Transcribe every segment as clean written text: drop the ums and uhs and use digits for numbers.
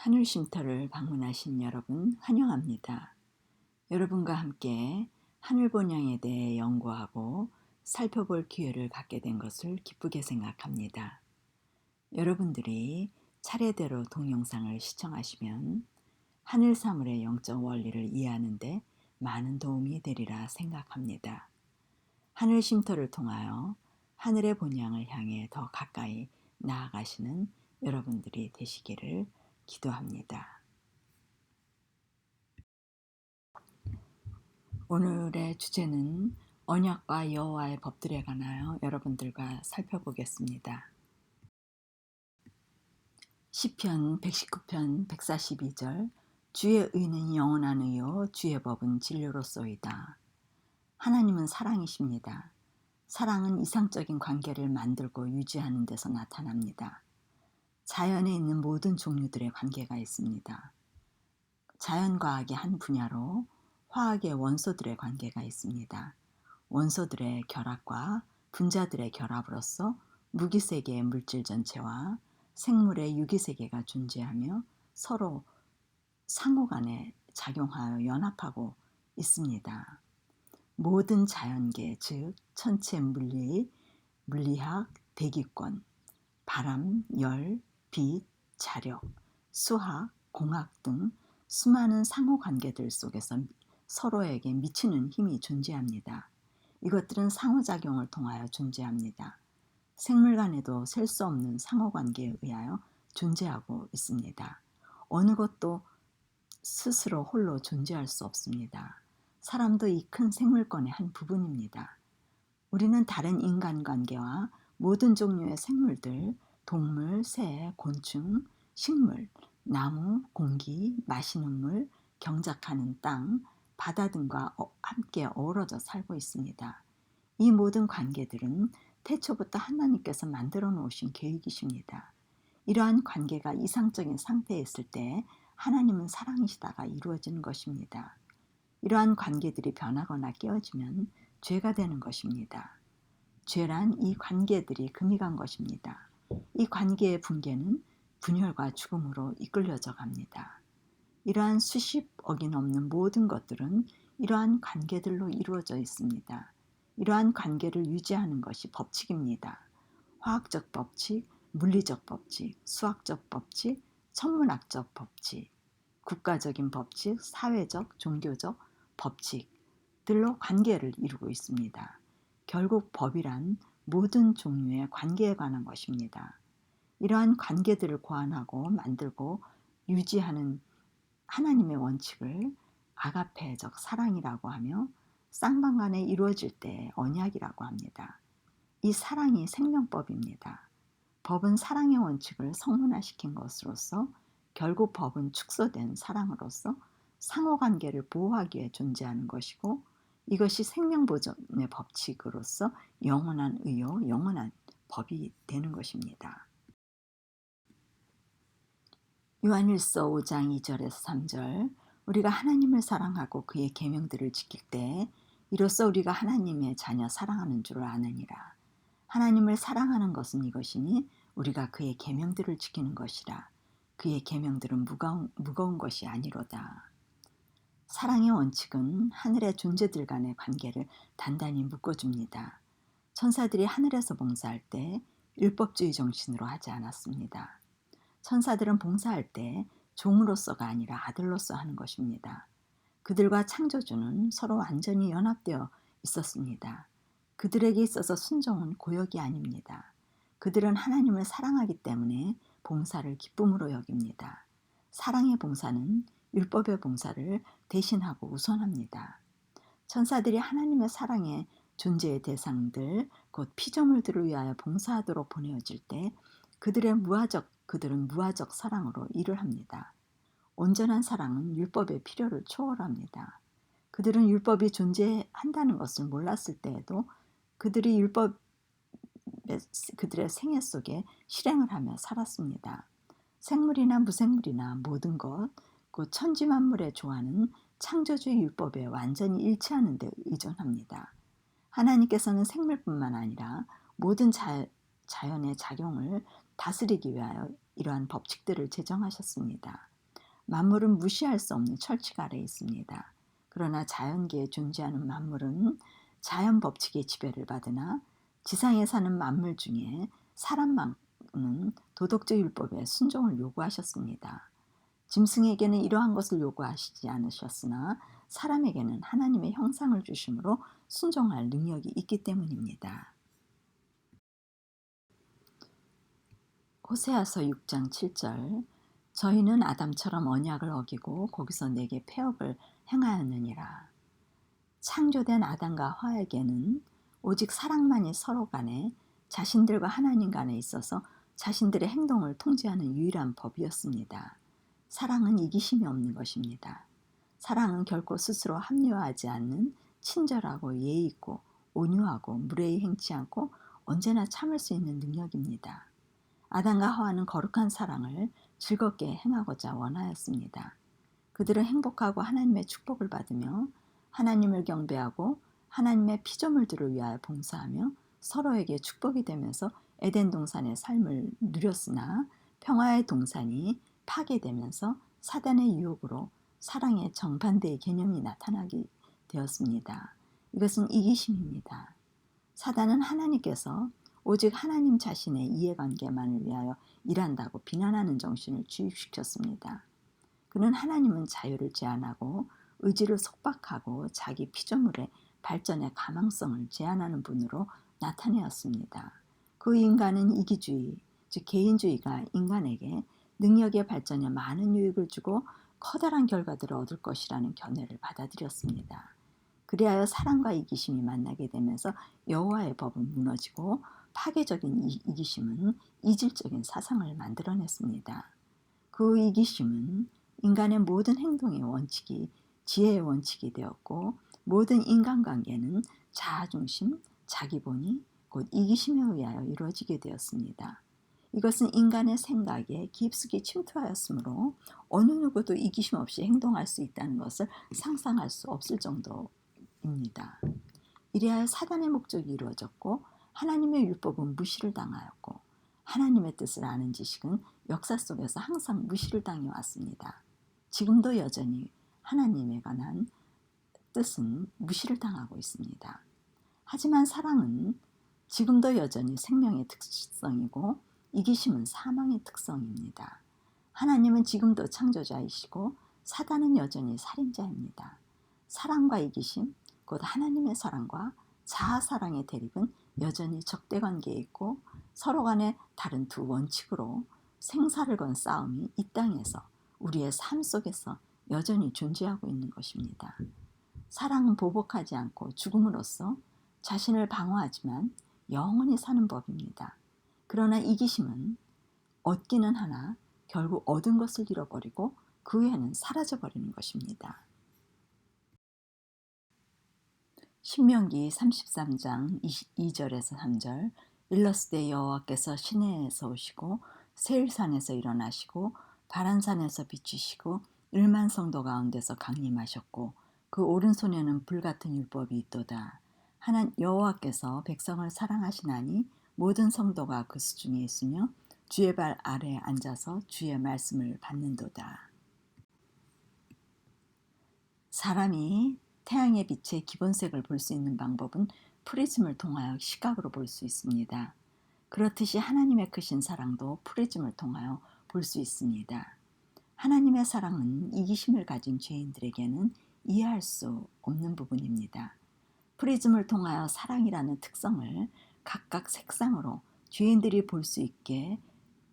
하늘 쉼터를 방문하신 여러분 환영합니다. 여러분과 함께 하늘 본향에 대해 연구하고 살펴볼 기회를 갖게 된 것을 기쁘게 생각합니다. 여러분들이 차례대로 동영상을 시청하시면 하늘 사물의 영적 원리를 이해하는 데 많은 도움이 되리라 생각합니다. 하늘 쉼터를 통하여 하늘의 본향을 향해 더 가까이 나아가시는 여러분들이 되시기를 기도합니다. 오늘의 주제는 언약과 여호와의 법들에 관하여 여러분들과 살펴보겠습니다. 시편 119편 142절 주의 의는 영원한 의요 주의 법은 진리로소이다. 하나님은 사랑이십니다. 사랑은 이상적인 관계를 만들고 유지하는 데서 나타납니다. 자연에 있는 모든 종류들의 관계가 있습니다. 자연과학의 한 분야로 화학의 원소들의 관계가 있습니다. 원소들의 결합과 분자들의 결합으로써 무기세계의 물질 전체와 생물의 유기세계가 존재하며 서로 상호간에 작용하여 연합하고 있습니다. 모든 자연계, 즉 천체 물리, 물리학, 대기권, 바람, 열, 빛, 자력, 수학, 공학 등 수많은 상호관계들 속에서 서로에게 미치는 힘이 존재합니다. 이것들은 상호작용을 통하여 존재합니다. 생물 간에도 셀 수 없는 상호관계에 의하여 존재하고 있습니다. 어느 것도 스스로 홀로 존재할 수 없습니다. 사람도 이 큰 생물권의 한 부분입니다. 우리는 다른 인간관계와 모든 종류의 생물들, 동물, 새, 곤충, 식물, 나무, 공기, 마시는 물, 경작하는 땅, 바다 등과 함께 어우러져 살고 있습니다. 이 모든 관계들은 태초부터 하나님께서 만들어 놓으신 계획이십니다. 이러한 관계가 이상적인 상태에 있을 때 하나님은 사랑이시다가 이루어지는 것입니다. 이러한 관계들이 변하거나 깨어지면 죄가 되는 것입니다. 죄란 이 관계들이 금이 간 것입니다. 이 관계의 붕괴는 분열과 죽음으로 이끌려져 갑니다. 이러한 수십억이 넘는 모든 것들은 이러한 관계들로 이루어져 있습니다. 이러한 관계를 유지하는 것이 법칙입니다. 화학적 법칙, 물리적 법칙, 수학적 법칙, 천문학적 법칙, 국가적인 법칙, 사회적, 종교적 법칙들로 관계를 이루고 있습니다. 결국 법이란 모든 종류의 관계에 관한 것입니다. 이러한 관계들을 고안하고 만들고 유지하는 하나님의 원칙을 아가페적 사랑이라고 하며 쌍방간에 이루어질 때 언약이라고 합니다. 이 사랑이 생명법입니다. 법은 사랑의 원칙을 성문화시킨 것으로서 결국 법은 축소된 사랑으로서 상호관계를 보호하기 위해 존재하는 것이고 이것이 생명보존의 법칙으로서 영원한 의요, 영원한 법이 되는 것입니다. 요한일서 5장 2절에서 3절 우리가 하나님을 사랑하고 그의 계명들을 지킬 때 이로써 우리가 하나님의 자녀 사랑하는 줄을 아느니라. 하나님을 사랑하는 것은 이것이니 우리가 그의 계명들을 지키는 것이라. 그의 계명들은 무거운 것이 아니로다. 사랑의 원칙은 하늘의 존재들 간의 관계를 단단히 묶어줍니다. 천사들이 하늘에서 봉사할 때 율법주의 정신으로 하지 않았습니다. 천사들은 봉사할 때 종으로서가 아니라 아들로서 하는 것입니다. 그들과 창조주는 서로 완전히 연합되어 있었습니다. 그들에게 있어서 순종은 고역이 아닙니다. 그들은 하나님을 사랑하기 때문에 봉사를 기쁨으로 여깁니다. 사랑의 봉사는 율법의 봉사를 대신하고 우선합니다. 천사들이 하나님의 사랑의 존재의 대상들, 곧 피조물들을 위하여 봉사하도록 보내어질 때 그들은 무화적 사랑으로 일을 합니다. 온전한 사랑은 율법의 필요를 초월합니다. 그들은 율법이 존재한다는 것을 몰랐을 때에도 그들의 생애 속에 실행을 하며 살았습니다. 생물이나 무생물이나 모든 것, 곧 천지만물의 조화는 창조주의 율법에 완전히 일치하는 데 의존합니다. 하나님께서는 생물뿐만 아니라 모든 자연의 작용을 다스리기 위하여 이러한 법칙들을 제정하셨습니다. 만물은 무시할 수 없는 철칙 아래에 있습니다. 그러나 자연계에 존재하는 만물은 자연 법칙의 지배를 받으나 지상에 사는 만물 중에 사람만은 도덕적 율법에 순종을 요구하셨습니다. 짐승에게는 이러한 것을 요구하시지 않으셨으나 사람에게는 하나님의 형상을 주심으로 순종할 능력이 있기 때문입니다. 호세아서 6장 7절 저희는 아담처럼 언약을 어기고 거기서 내게 폐업을 행하였느니라. 창조된 아담과 하와에게는 오직 사랑만이 서로 간에 자신들과 하나님 간에 있어서 자신들의 행동을 통제하는 유일한 법이었습니다. 사랑은 이기심이 없는 것입니다. 사랑은 결코 스스로 합리화하지 않는 친절하고 예의 있고 온유하고 무례히 행치 않고 언제나 참을 수 있는 능력입니다. 아담과 하와는 거룩한 사랑을 즐겁게 행하고자 원하였습니다. 그들은 행복하고 하나님의 축복을 받으며 하나님을 경배하고 하나님의 피조물들을 위하여 봉사하며 서로에게 축복이 되면서 에덴 동산의 삶을 누렸으나 평화의 동산이 파괴되면서 사단의 유혹으로 사랑의 정반대의 개념이 나타나게 되었습니다. 이것은 이기심입니다. 사단은 하나님께서 오직 하나님 자신의 이해관계만을 위하여 일한다고 비난하는 정신을 주입시켰습니다. 그는 하나님은 자유를 제한하고 의지를 속박하고 자기 피조물의 발전의 가망성을 제한하는 분으로 나타내었습니다. 그 인간은 이기주의, 즉 개인주의가 인간에게 능력의 발전에 많은 유익을 주고 커다란 결과들을 얻을 것이라는 견해를 받아들였습니다. 그리하여 사랑과 이기심이 만나게 되면서 여호와의 법은 무너지고 파괴적인 이기심은 이질적인 사상을 만들어냈습니다. 그 이기심은 인간의 모든 행동의 원칙이 지혜의 원칙이 되었고 모든 인간관계는 자아중심, 자기본의, 곧 이기심에 의하여 이루어지게 되었습니다. 이것은 인간의 생각에 깊숙이 침투하였으므로 어느 누구도 이기심 없이 행동할 수 있다는 것을 상상할 수 없을 정도입니다. 이리하여 사단의 목적이 이루어졌고 하나님의 율법은 무시를 당하였고 하나님의 뜻을 아는 지식은 역사 속에서 항상 무시를 당해왔습니다. 지금도 여전히 하나님에 관한 뜻은 무시를 당하고 있습니다. 하지만 사랑은 지금도 여전히 생명의 특성이고 이기심은 사망의 특성입니다. 하나님은 지금도 창조자이시고 사단은 여전히 살인자입니다. 사랑과 이기심, 곧 하나님의 사랑과 자아사랑의 대립은 여전히 적대관계에 있고 서로 간에 다른 두 원칙으로 생사를 건 싸움이 이 땅에서 우리의 삶 속에서 여전히 존재하고 있는 것입니다. 사랑은 보복하지 않고 죽음으로써 자신을 방어하지만 영원히 사는 법입니다. 그러나 이기심은 얻기는 하나 결국 얻은 것을 잃어버리고 그 후에는 사라져버리는 것입니다. 신명기 33장 2절에서 3절 일러스되 여호와께서 시내에서 오시고 세일산에서 일어나시고 바란산에서 비추시고 일만 성도 가운데서 강림하셨고 그 오른손에는 불같은 율법이 있도다. 여호와께서 백성을 사랑하시나니 모든 성도가 그 수중에 있으며 주의 발 아래에 앉아서 주의 말씀을 받는도다. 사람이 태양의 빛의 기본색을 볼 수 있는 방법은 프리즘을 통하여 시각으로 볼 수 있습니다. 그렇듯이 하나님의 크신 사랑도 프리즘을 통하여 볼 수 있습니다. 하나님의 사랑은 이기심을 가진 죄인들에게는 이해할 수 없는 부분입니다. 프리즘을 통하여 사랑이라는 특성을 각각 색상으로 죄인들이 볼 수 있게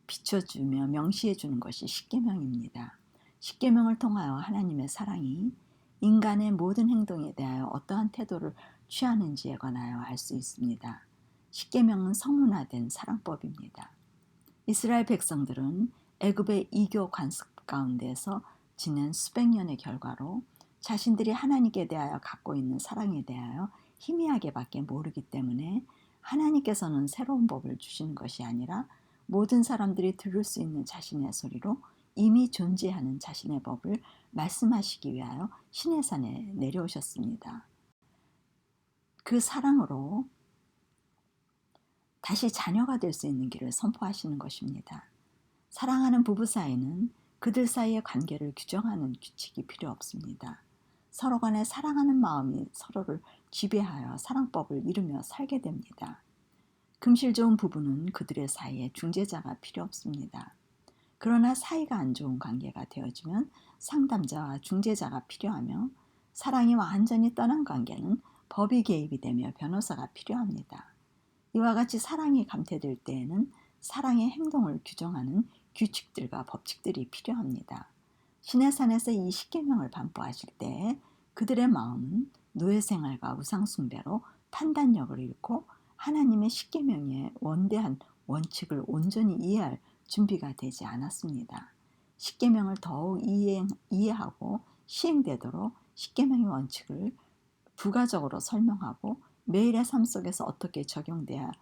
비춰주며 명시해주는 것이 십계명입니다. 십계명을 통하여 하나님의 사랑이 인간의 모든 행동에 대하여 어떠한 태도를 취하는지에 관하여 알 수 있습니다. 십계명은 성문화된 사랑법입니다. 이스라엘 백성들은 애굽의 이교 관습 가운데서 지낸 수백 년의 결과로 자신들이 하나님께 대하여 갖고 있는 사랑에 대하여 희미하게밖에 모르기 때문에 하나님께서는 새로운 법을 주시는 것이 아니라 모든 사람들이 들을 수 있는 자신의 소리로 이미 존재하는 자신의 법을 말씀하시기 위하여 시내산에 내려오셨습니다. 그 사랑으로 다시 자녀가 될 수 있는 길을 선포하시는 것입니다. 사랑하는 부부 사이는 그들 사이의 관계를 규정하는 규칙이 필요 없습니다. 서로 간에 사랑하는 마음이 서로를 지배하여 사랑법을 이루며 살게 됩니다. 금실 좋은 부부는 그들의 사이에 중재자가 필요 없습니다. 그러나 사이가 안 좋은 관계가 되어지면 상담자와 중재자가 필요하며, 사랑이 완전히 떠난 관계는 법이 개입이 되며 변호사가 필요합니다. 이와 같이 사랑이 감퇴될 때에는 사랑의 행동을 규정하는 규칙들과 법칙들이 필요합니다. 시내산에서 이 십계명을 반포하실 때 그들의 마음은 노예 생활과 우상 숭배로 판단력을 잃고 하나님의 십계명의 원대한 원칙을 온전히 이해할 준비가 되지 않았습니다. 십계명을 더욱 이해하고 시행되도록 십계명의 원칙을 부가적으로 설명하고 매일의 삶 속에서 어떻게 적용돼야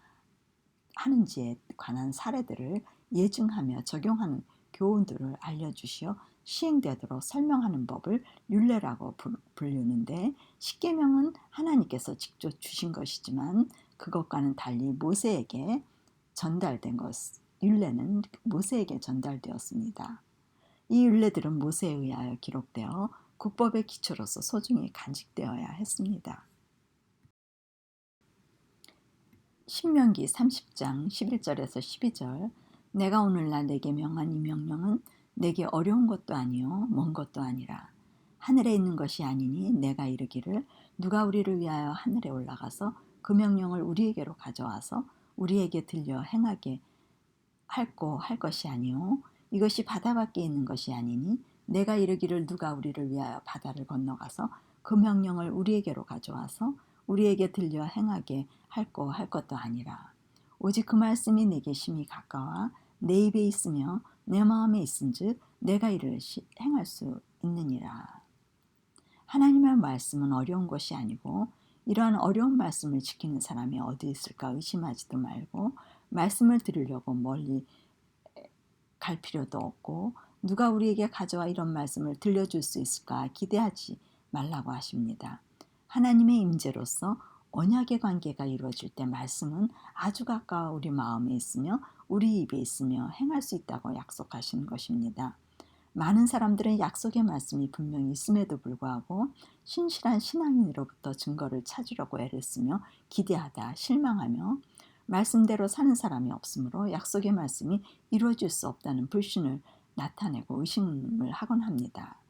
하는지에 관한 사례들을 예증하며 적용하는 교훈들을 알려주시어 시행되도록 설명하는 법을 율례라고 부르는데, 십계명은 하나님께서 직접 주신 것이지만 그것과는 달리 모세에게 전달된 것, 율례는 모세에게 전달되었습니다. 이 율례들은 모세에 의하여 기록되어 국법의 기초로서 소중히 간직되어야 했습니다. 신명기 30장 11절에서 12절, 내가 오늘날 내게 명한 이 명령은 내게 어려운 것도 아니요 먼 것도 아니라 하늘에 있는 것이 아니니, 내가 이르기를 누가 우리를 위하여 하늘에 올라가서 그 명령을 우리에게로 가져와서 우리에게 들려 행하게 할고 할 것이 아니요 이것이 바다 밖에 있는 것이 아니니, 내가 이르기를 누가 우리를 위하여 바다를 건너가서 그 명령을 우리에게로 가져와서 우리에게 들려 행하게 할고 할 것도 아니라, 오직 그 말씀이 내게 심히 가까워 내 입에 있으며 내 마음에 있은즉 내가 이를 행할 수 있느니라. 하나님의 말씀은 어려운 것이 아니고, 이러한 어려운 말씀을 지키는 사람이 어디 있을까 의심하지도 말고, 말씀을 들으려고 멀리 갈 필요도 없고, 누가 우리에게 가져와 이런 말씀을 들려줄 수 있을까 기대하지 말라고 하십니다. 하나님의 임재로서 언약의 관계가 이루어질 때 말씀은 아주 가까워 우리 마음에 있으며 우리 입에 있으며 행할 수 있다고 약속하시는 것입니다. 많은 사람들은 약속의 말씀이 분명히 있음에도 불구하고 신실한 신앙인으로부터 증거를 찾으려고 애를 쓰며 기대하다 실망하며 말씀대로 사는 사람이 없으므로 약속의 말씀이 이루어질 수 없다는 불신을 나타내고 의심을 하곤 합니다.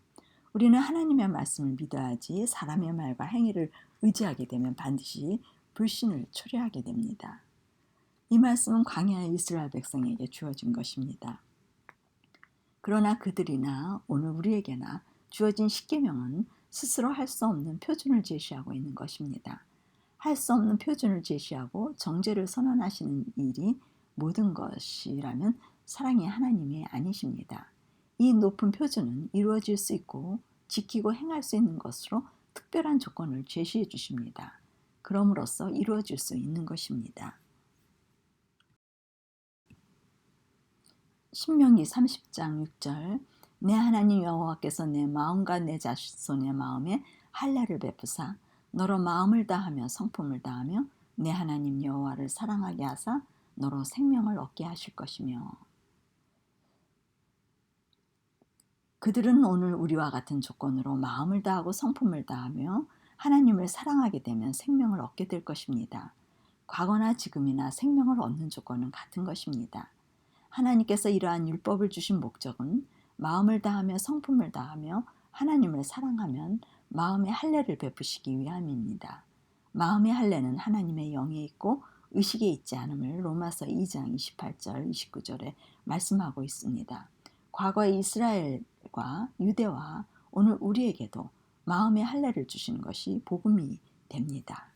우리는 하나님의 말씀을 믿어야지 사람의 말과 행위를 의지하게 되면 반드시 불신을 초래하게 됩니다. 이 말씀은 광야의 이스라엘 백성에게 주어진 것입니다. 그러나 그들이나 오늘 우리에게나 주어진 십계명은 스스로 할 수 없는 표준을 제시하고 있는 것입니다. 할 수 없는 표준을 제시하고 정죄를 선언하시는 일이 모든 것이라면 사랑의 하나님이 아니십니다. 이 높은 표준은 이루어질 수 있고 지키고 행할 수 있는 것으로 특별한 조건을 제시해 주십니다. 그럼으로써 이루어질 수 있는 것입니다. 신명기 30장 6절, 내 하나님 여호와께서 내 마음과 내 자손의 마음에 할례를 베푸사 너로 마음을 다하며 성품을 다하며 내 하나님 여호와를 사랑하게 하사 너로 생명을 얻게 하실 것이며. 그들은 오늘 우리와 같은 조건으로 마음을 다하고 성품을 다하며 하나님을 사랑하게 되면 생명을 얻게 될 것입니다. 과거나 지금이나 생명을 얻는 조건은 같은 것입니다. 하나님께서 이러한 율법을 주신 목적은 마음을 다하며 성품을 다하며 하나님을 사랑하면 마음의 할례를 베푸시기 위함입니다. 마음의 할례는 하나님의 영에 있고 의식에 있지 않음을 로마서 2장 28절 29절에 말씀하고 있습니다. 과거의 이스라엘과 유대와 오늘 우리에게도 마음의 할례를 주시는 것이 복음이 됩니다.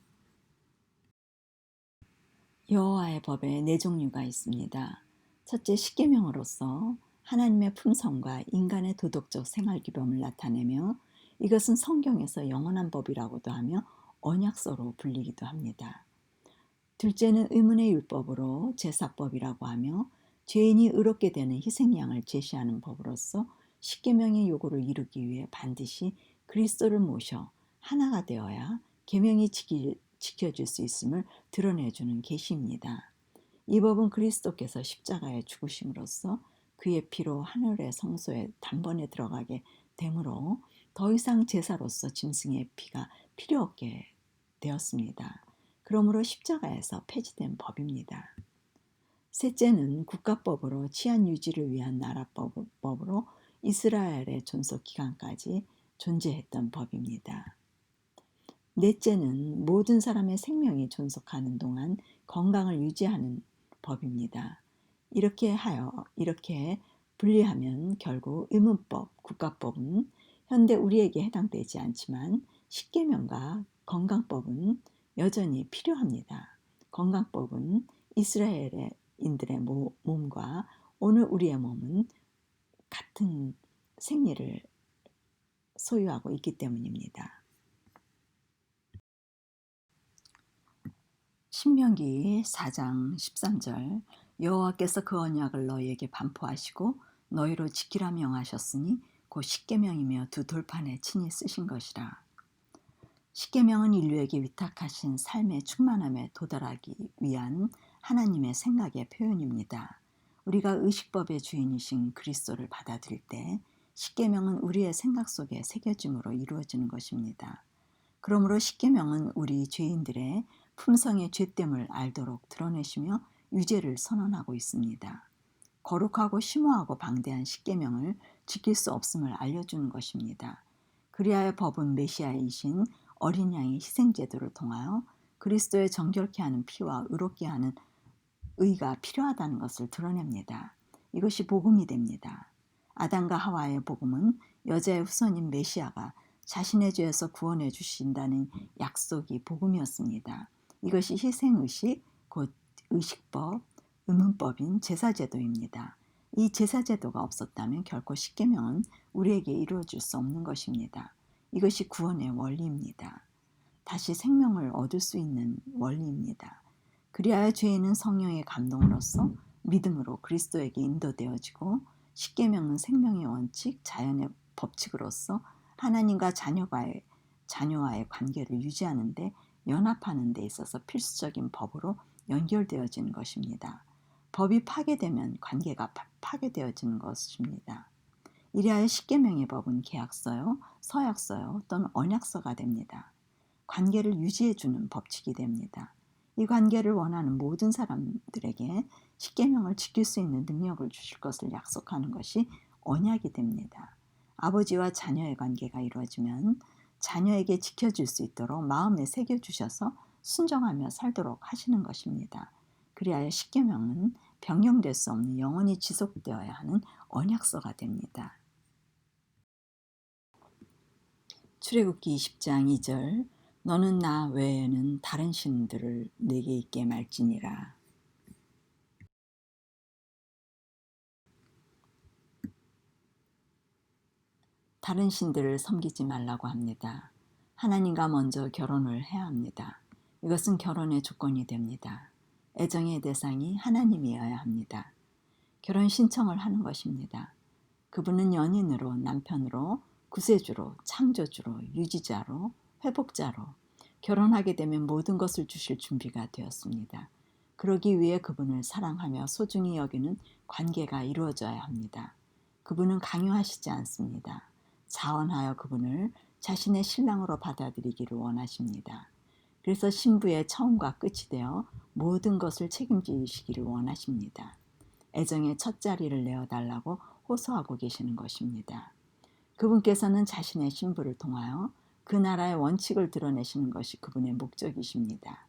여호와의 법에 네 종류가 있습니다. 첫째, 십계명으로서 하나님의 품성과 인간의 도덕적 생활 규범을 나타내며, 이것은 성경에서 영원한 법이라고도 하며 언약서로 불리기도 합니다. 둘째는 의문의 율법으로 제사법이라고 하며 죄인이 의롭게 되는 희생양을 제시하는 법으로서 십계명의 요구를 이루기 위해 반드시 그리스도를 모셔 하나가 되어야 계명이 지켜질 수 있음을 드러내주는 계시입니다. 이 법은 그리스도께서 십자가에 죽으심으로써 그의 피로 하늘의 성소에 단번에 들어가게 되므로 더 이상 제사로서 짐승의 피가 필요 없게 되었습니다. 그러므로 십자가에서 폐지된 법입니다. 셋째는 국가법으로 치안 유지를 위한 나라법으로 이스라엘의 존속 기간까지 존재했던 법입니다. 넷째는 모든 사람의 생명이 존속하는 동안 건강을 유지하는 법입니다. 이렇게 분리하면 결국 의문법, 국가법은 현대 우리에게 해당되지 않지만 십계명과 건강법은 여전히 필요합니다. 건강법은 이스라엘인들의 몸과 오늘 우리의 몸은 같은 생리를 소유하고 있기 때문입니다. 신명기 4장 13절 여호와께서 그 언약을 너희에게 반포하시고 너희로 지키라 명하셨으니 곧 십계명이며 두 돌판에 친히 쓰신 것이라. 십계명은 인류에게 위탁하신 삶의 충만함에 도달하기 위한 하나님의 생각의 표현입니다. 우리가 의식법의 주인이신 그리스도를 받아들일 때 십계명은 우리의 생각 속에 새겨짐으로 이루어지는 것입니다. 그러므로 십계명은 우리 죄인들의 품성의 죄됨을 알도록 드러내시며 유죄를 선언하고 있습니다. 거룩하고 심오하고 방대한 십계명을 지킬 수 없음을 알려주는 것입니다. 그리하여 법은 메시아이신 어린 양의 희생제도를 통하여 그리스도의 정결케 하는 피와 의롭게 하는 의가 필요하다는 것을 드러냅니다. 이것이 복음이 됩니다. 아담과 하와의 복음은 여자의 후손인 메시아가 자신의 죄에서 구원해 주신다는 약속이 복음이었습니다. 이것이 희생의식, 곧 의식법, 의문법인 제사제도입니다. 이 제사제도가 없었다면 결코 십계명은 우리에게 이루어질 수 없는 것입니다. 이것이 구원의 원리입니다. 다시 생명을 얻을 수 있는 원리입니다. 그리하여 죄인은 성령의 감동으로써 믿음으로 그리스도에게 인도되어지고 십계명은 생명의 원칙, 자연의 법칙으로서 하나님과 자녀와의 관계를 유지하는 데 연합하는 데 있어서 필수적인 법으로 연결되어지는 것입니다. 법이 파괴되면 관계가 파괴되어지는 것입니다. 이리하여 십계명의 법은 계약서요, 서약서요 또는 언약서가 됩니다. 관계를 유지해주는 법칙이 됩니다. 이 관계를 원하는 모든 사람들에게 십계명을 지킬 수 있는 능력을 주실 것을 약속하는 것이 언약이 됩니다. 아버지와 자녀의 관계가 이루어지면 자녀에게 지켜줄 수 있도록 마음에 새겨주셔서 순종하며 살도록 하시는 것입니다. 그리하여 십계명은 변경될 수 없는 영원히 지속되어야 하는 언약서가 됩니다. 출애굽기 20장 2절 너는 나 외에는 다른 신들을 내게 있게 말지니라. 다른 신들을 섬기지 말라고 합니다. 하나님과 먼저 결혼을 해야 합니다. 이것은 결혼의 조건이 됩니다. 애정의 대상이 하나님이어야 합니다. 결혼 신청을 하는 것입니다. 그분은 연인으로, 남편으로, 구세주로, 창조주로, 유지자로, 회복자로 결혼하게 되면 모든 것을 주실 준비가 되었습니다. 그러기 위해 그분을 사랑하며 소중히 여기는 관계가 이루어져야 합니다. 그분은 강요하시지 않습니다. 자원하여 그분을 자신의 신랑으로 받아들이기를 원하십니다. 그래서 신부의 처음과 끝이 되어 모든 것을 책임지시기를 원하십니다. 애정의 첫 자리를 내어달라고 호소하고 계시는 것입니다. 그분께서는 자신의 신부를 통하여 그 나라의 원칙을 드러내시는 것이 그분의 목적이십니다.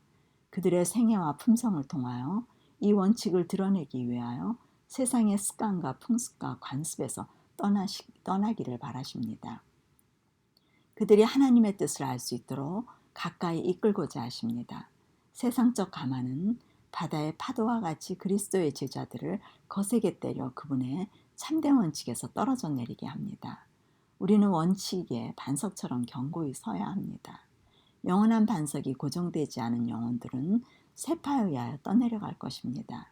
그들의 생애와 품성을 통하여 이 원칙을 드러내기 위하여 세상의 습관과 풍습과 관습에서 떠나기를 바라십니다. 그들이 하나님의 뜻을 알 수 있도록 가까이 이끌고자 하십니다. 세상적 가만은 바다의 파도와 같이 그리스도의 제자들을 거세게 때려 그분의 참된 원칙에서 떨어져 내리게 합니다. 우리는 원칙에 반석처럼 견고히 서야 합니다. 영원한 반석이 고정되지 않은 영혼들은 세파에 의하여 떠내려갈 것입니다.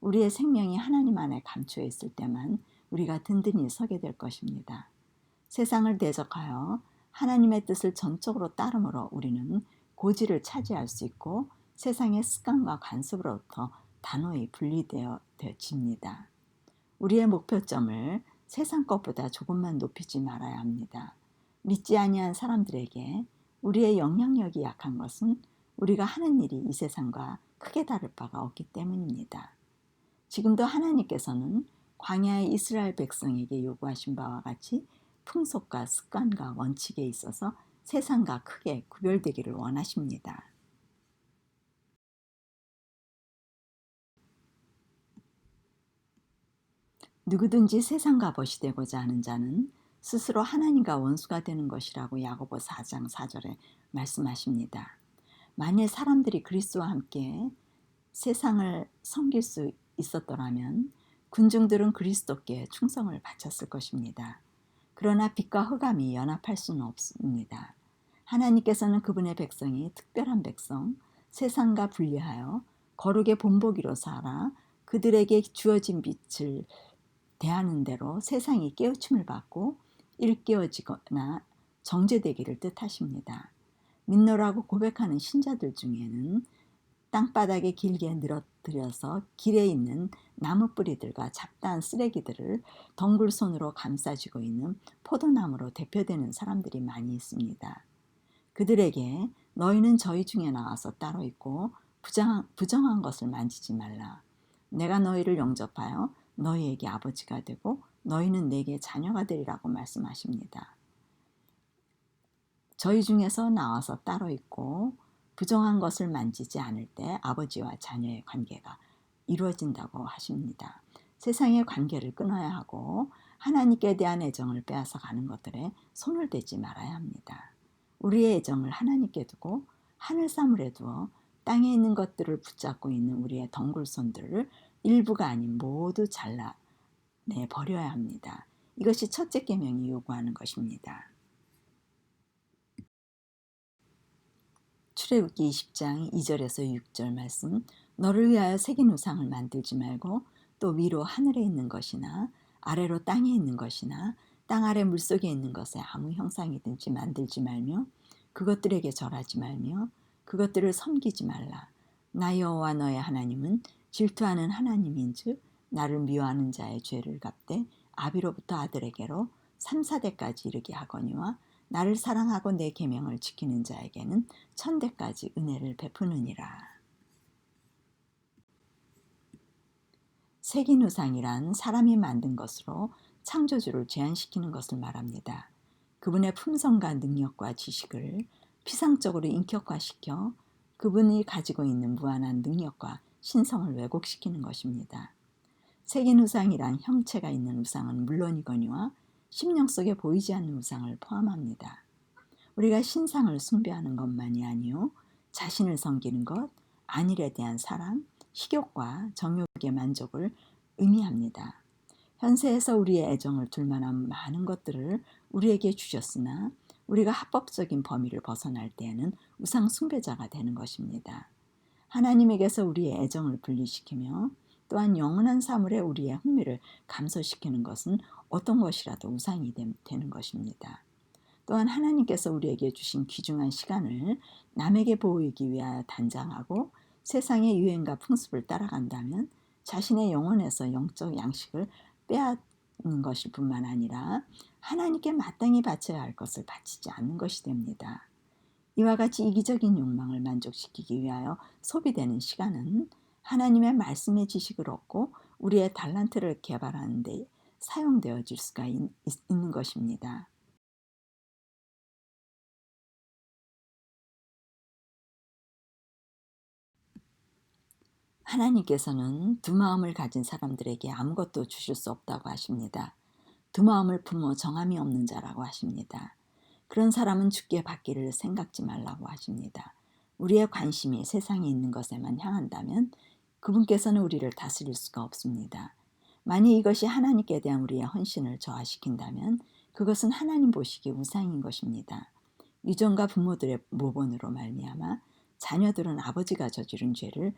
우리의 생명이 하나님 안에 감추어 있을 때만 우리가 든든히 서게 될 것입니다. 세상을 대적하여 하나님의 뜻을 전적으로 따름으로 우리는 고지를 차지할 수 있고 세상의 습관과 관습으로부터 단호히 분리되어집니다. 우리의 목표점을 세상 것보다 조금만 높이지 말아야 합니다. 믿지 아니한 사람들에게 우리의 영향력이 약한 것은 우리가 하는 일이 이 세상과 크게 다를 바가 없기 때문입니다. 지금도 하나님께서는 광야의 이스라엘 백성에게 요구하신 바와 같이 풍속과 습관과 원칙에 있어서 세상과 크게 구별되기를 원하십니다. 누구든지 세상과 벗이 되고자 하는 자는 스스로 하나님과 원수가 되는 것이라고 야고보 4장 4절에 말씀하십니다. 만일 사람들이 그리스도와 함께 세상을 섬길 수 있었더라면 군중들은 그리스도께 충성을 바쳤을 것입니다. 그러나 빛과 흑암이 연합할 수는 없습니다. 하나님께서는 그분의 백성이 특별한 백성, 세상과 분리하여 거룩의 본보기로 살아 그들에게 주어진 빛을 대하는 대로 세상이 깨우침을 받고 일깨워지거나 정죄되기를 뜻하십니다. 믿노라고 고백하는 신자들 중에는 땅바닥에 길게 늘어뜨려서 길에 있는 나무 뿌리들과 잡다한 쓰레기들을 덩굴손으로 감싸지고 있는 포도나무로 대표되는 사람들이 많이 있습니다. 그들에게 너희는 저희 중에 나와서 따로 있고 부정한 것을 만지지 말라. 내가 너희를 영접하여 너희에게 아버지가 되고 너희는 내게 자녀가 되리라고 말씀하십니다. 저희 중에서 나와서 따로 있고 부정한 것을 만지지 않을 때 아버지와 자녀의 관계가 이루어진다고 하십니다. 세상의 관계를 끊어야 하고 하나님께 대한 애정을 빼앗아 가는 것들에 손을 대지 말아야 합니다. 우리의 애정을 하나님께 두고 하늘 사물에 두어 땅에 있는 것들을 붙잡고 있는 우리의 덩굴손들을 일부가 아닌 모두 잘라내 버려야 합니다. 이것이 첫째 계명이 요구하는 것입니다. 출애굽기 20장 2절에서 6절 말씀, 너를 위하여 새긴 우상을 만들지 말고 또 위로 하늘에 있는 것이나 아래로 땅에 있는 것이나 땅 아래 물속에 있는 것에 아무 형상이든지 만들지 말며 그것들에게 절하지 말며 그것들을 섬기지 말라. 나 여호와 너의 하나님은 질투하는 하나님인즉 나를 미워하는 자의 죄를 갚되 아비로부터 아들에게로 3, 4대까지 이르게 하거니와 나를 사랑하고 내 계명을 지키는 자에게는 1000대까지 은혜를 베푸느니라. 새긴 우상이란 사람이 만든 것으로 창조주를 제한시키는 것을 말합니다. 그분의 품성과 능력과 지식을 피상적으로 인격화시켜 그분이 가지고 있는 무한한 능력과 신성을 왜곡시키는 것입니다. 새긴 우상이란 형체가 있는 우상은 물론이거니와 심령 속에 보이지 않는 우상을 포함합니다. 우리가 신상을 숭배하는 것만이 아니요 자신을 섬기는 것, 안일에 대한 사랑, 식욕과 정욕의 만족을 의미합니다. 현세에서 우리의 애정을 둘 만한 많은 것들을 우리에게 주셨으나 우리가 합법적인 범위를 벗어날 때에는 우상 숭배자가 되는 것입니다. 하나님에게서 우리의 애정을 분리시키며 또한 영원한 사물에 우리의 흥미를 감소시키는 것은 어떤 것이라도 우상이 되는 것입니다. 또한 하나님께서 우리에게 주신 귀중한 시간을 남에게 보이기 위하여 단장하고 세상의 유행과 풍습을 따라간다면 자신의 영혼에서 영적 양식을 빼앗는 것일 뿐만 아니라 하나님께 마땅히 바쳐야 할 것을 바치지 않는 것이 됩니다. 이와 같이 이기적인 욕망을 만족시키기 위하여 소비되는 시간은 하나님의 말씀의 지식을 얻고 우리의 달란트를 개발하는 데 사용되어질 수가 있는 것입니다. 하나님께서는 두 마음을 가진 사람들에게 아무것도 주실 수 없다고 하십니다. 두 마음을 품어 정함이 없는 자라고 하십니다. 그런 사람은 주께 받기를 생각지 말라고 하십니다. 우리의 관심이 세상에 있는 것에만 향한다면 그분께서는 우리를 다스릴 수가 없습니다. 만약 이것이 하나님께 대한 우리의 헌신을 저하시킨다면 그것은 하나님 보시기에 우상인 것입니다. 유전과 부모들의 모본으로 말미암아 자녀들은 아버지가 저지른 죄를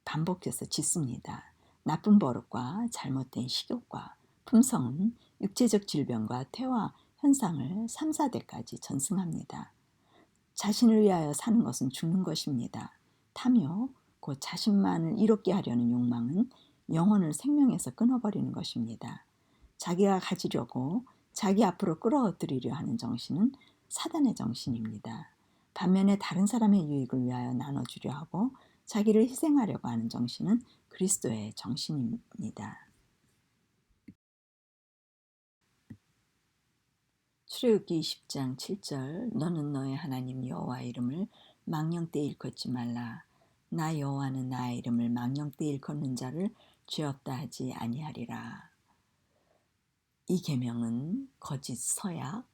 반복해서 짓습니다. 나쁜 버릇과 잘못된 식욕과 품성은 육체적 질병과 퇴화 현상을 3, 4대까지 전승합니다. 자신을 위하여 사는 것은 죽는 것입니다. 탐욕, 곧 자신만을 이롭게 하려는 욕망은 영혼을 생명에서 끊어버리는 것입니다. 자기가 가지려고 자기 앞으로 끌어들이려 하는 정신은 사단의 정신입니다. 반면에 다른 사람의 유익을 위하여 나눠주려 하고 자기를 희생하려고 하는 정신은 그리스도의 정신입니다. 출애굽기 20장 7절 너는 너의 하나님 여호와 이름을 망령되이 일컫지 말라. 나 여호와는 나의 이름을 망령되이 일컫는 자를 죄 없다 하지 아니하리라. 이 계명은 거짓 서약,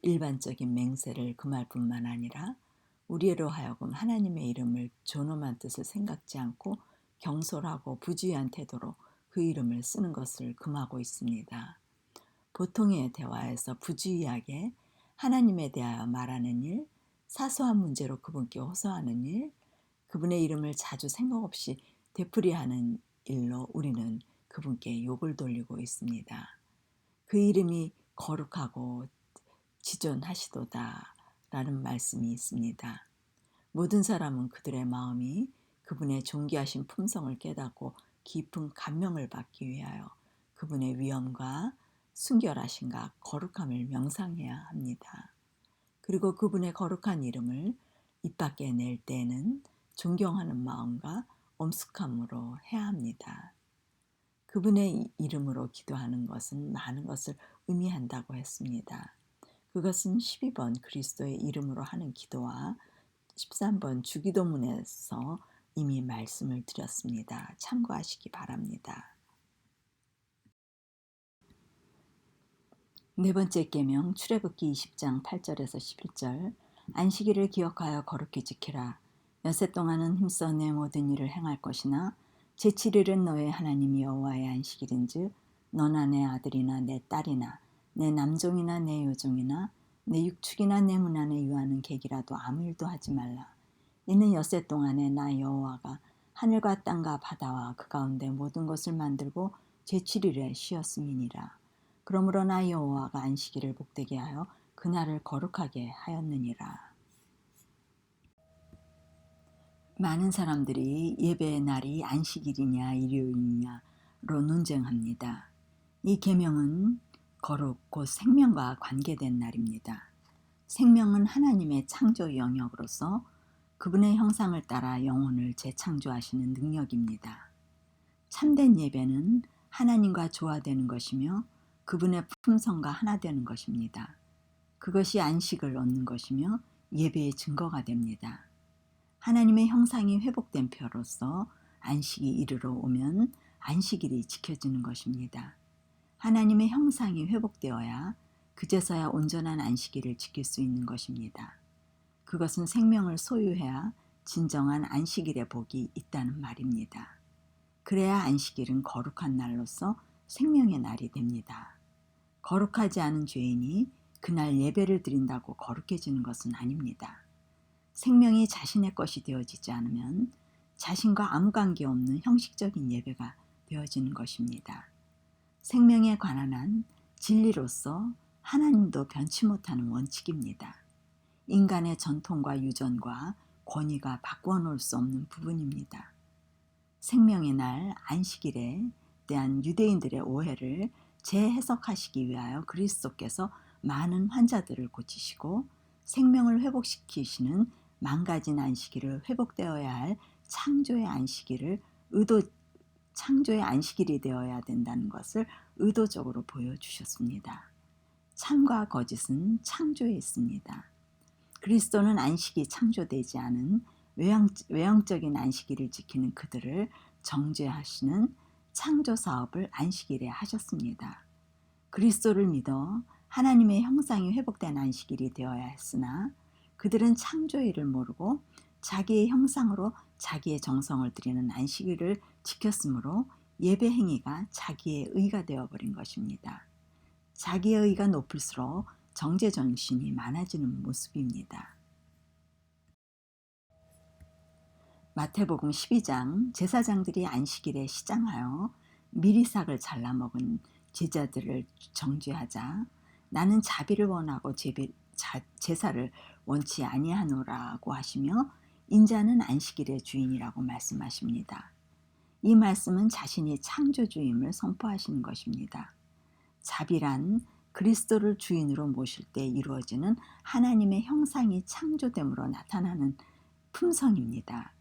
일반적인 맹세를 금할 뿐만 아니라 우리로 하여금 하나님의 이름을 존엄한 뜻을 생각지 않고 경솔하고 부주의한 태도로 그 이름을 쓰는 것을 금하고 있습니다. 보통의 대화에서 부주의하게 하나님에 대하여 말하는 일, 사소한 문제로 그분께 호소하는 일, 그분의 이름을 자주 생각 없이 되풀이하는 일로 우리는 그분께 욕을 돌리고 있습니다. 그 이름이 거룩하고 지존하시도다 라는 말씀이 있습니다. 모든 사람은 그들의 마음이 그분의 존귀하신 품성을 깨닫고 깊은 감명을 받기 위하여 그분의 위엄과 순결하심과 거룩함을 명상해야 합니다. 그리고 그분의 거룩한 이름을 입 밖에 낼 때에는 존경하는 마음과 엄숙함으로 해야 합니다. 그분의 이름으로 기도하는 것은 많은 것을 의미한다고 했습니다. 그것은 12번 그리스도의 이름으로 하는 기도와 13번 주기도문에서 이미 말씀을 드렸습니다. 참고하시기 바랍니다. 네 번째 계명 출애굽기 20장 8절에서 11절 안식일을 기억하여 거룩히 지키라. 엿새 동안은 힘써 내 모든 일을 행할 것이나 제7일은 너의 하나님 여호와의 안식일인즉 너나 내 아들이나 내 딸이나 내 남종이나 내 여종이나 내 육축이나 내 문 안에 유하는 객이라도 아무 일도 하지 말라. 이는 엿새 동안에 나 여호와가 하늘과 땅과 바다와 그 가운데 모든 것을 만들고 제7일에 쉬었음이니라. 그러므로 나 여호와가 안식일을 복되게 하여 그날을 거룩하게 하였느니라. 많은 사람들이 예배의 날이 안식일이냐 일요일이냐로 논쟁합니다. 이 계명은 거룩 곧 생명과 관계된 날입니다. 생명은 하나님의 창조 영역으로서 그분의 형상을 따라 영혼을 재창조하시는 능력입니다. 참된 예배는 하나님과 조화되는 것이며 그분의 품성과 하나 되는 것입니다. 그것이 안식을 얻는 것이며 예배의 증거가 됩니다. 하나님의 형상이 회복된 표로서 안식이 이르러 오면 안식일이 지켜지는 것입니다. 하나님의 형상이 회복되어야 그제서야 온전한 안식일을 지킬 수 있는 것입니다. 그것은 생명을 소유해야 진정한 안식일의 복이 있다는 말입니다. 그래야 안식일은 거룩한 날로서 생명의 날이 됩니다. 거룩하지 않은 죄인이 그날 예배를 드린다고 거룩해지는 것은 아닙니다. 생명이 자신의 것이 되어지지 않으면 자신과 아무 관계없는 형식적인 예배가 되어지는 것입니다. 생명에 관한 한 진리로서 하나님도 변치 못하는 원칙입니다. 인간의 전통과 유전과 권위가 바꾸어 놓을 수 없는 부분입니다. 생명의 날 안식일에 대한 유대인들의 오해를 재해석하시기 위하여 그리스도께서 많은 환자들을 고치시고 생명을 회복시키시는 망가진 안식일을 회복되어야 할 창조의 안식일이 되어야 된다는 것을 의도적으로 보여주셨습니다. 참과 거짓은 창조에 있습니다. 그리스도는 안식이 창조되지 않은 외형적인 안식일을 지키는 그들을 정죄하시는 창조 사업을 안식일에 하셨습니다. 그리스도를 믿어 하나님의 형상이 회복된 안식일이 되어야 했으나 그들은 창조일을 모르고 자기의 형상으로 자기의 정성을 드리는 안식일을 지켰으므로 예배 행위가 자기의 의가 되어버린 것입니다. 자기의 의가 높을수록 정죄 정신이 많아지는 모습입니다. 마태복음 12장 제사장들이 안식일에 시장하여 미리삭을 잘라 먹은 제자들을 정죄하자 나는 자비를 원하고 제사를 원치 아니하노라고 하시며 인자는 안식일의 주인이라고 말씀하십니다. 이 말씀은 자신이 창조주임을 선포하시는 것입니다. 자비란 그리스도를 주인으로 모실 때 이루어지는 하나님의 형상이 창조됨으로 나타나는 품성입니다.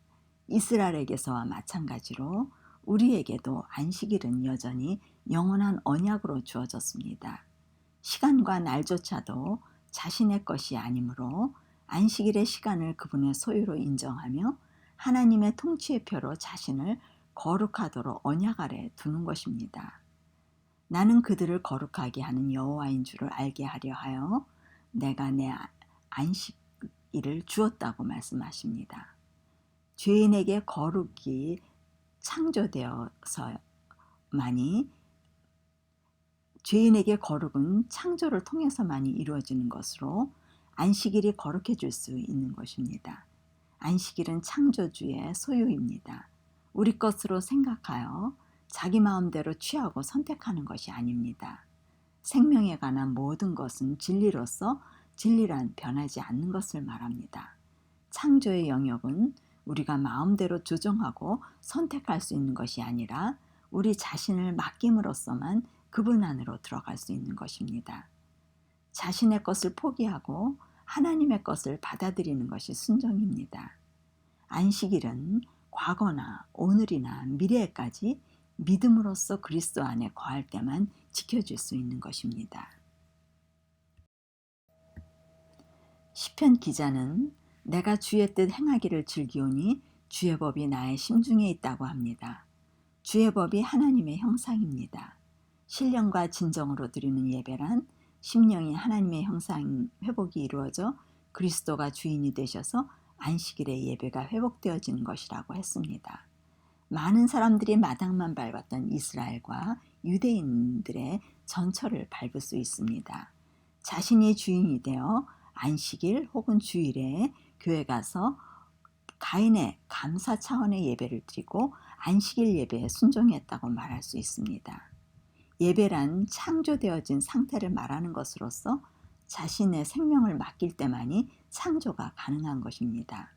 이스라엘에게서와 마찬가지로 우리에게도 안식일은 여전히 영원한 언약으로 주어졌습니다. 시간과 날조차도 자신의 것이 아니므로 안식일의 시간을 그분의 소유로 인정하며 하나님의 통치의 표로 자신을 거룩하도록 언약 아래 두는 것입니다. 나는 그들을 거룩하게 하는 여호와인 줄을 알게 하려 하여 내가 내 안식일을 주었다고 말씀하십니다. 죄인에게 거룩이 창조되어서만이 죄인에게 거룩은 창조를 통해서만이 이루어지는 것으로 안식일이 거룩해질 수 있는 것입니다. 안식일은 창조주의 소유입니다. 우리 것으로 생각하여 자기 마음대로 취하고 선택하는 것이 아닙니다. 생명에 관한 모든 것은 진리로서 진리란 변하지 않는 것을 말합니다. 창조의 영역은 우리가 마음대로 조정하고 선택할 수 있는 것이 아니라 우리 자신을 맡김으로써만 그분 안으로 들어갈 수 있는 것입니다. 자신의 것을 포기하고 하나님의 것을 받아들이는 것이 순종입니다. 안식일은 과거나 오늘이나 미래에까지 믿음으로써 그리스도 안에 거할 때만 지켜질 수 있는 것입니다. 시편 기자는 내가 주의 뜻 행하기를 즐기오니 주의 법이 나의 심중에 있다고 합니다. 주의 법이 하나님의 형상입니다. 신령과 진정으로 드리는 예배란 심령이 하나님의 형상 회복이 이루어져 그리스도가 주인이 되셔서 안식일의 예배가 회복되어지는 것이라고 했습니다. 많은 사람들이 마당만 밟았던 이스라엘과 유대인들의 전철을 밟을 수 있습니다. 자신이 주인이 되어 안식일 혹은 주일에 교회 가서 가인의 감사 차원의 예배를 드리고 안식일 예배에 순종했다고 말할 수 있습니다. 예배란 창조되어진 상태를 말하는 것으로서 자신의 생명을 맡길 때만이 창조가 가능한 것입니다.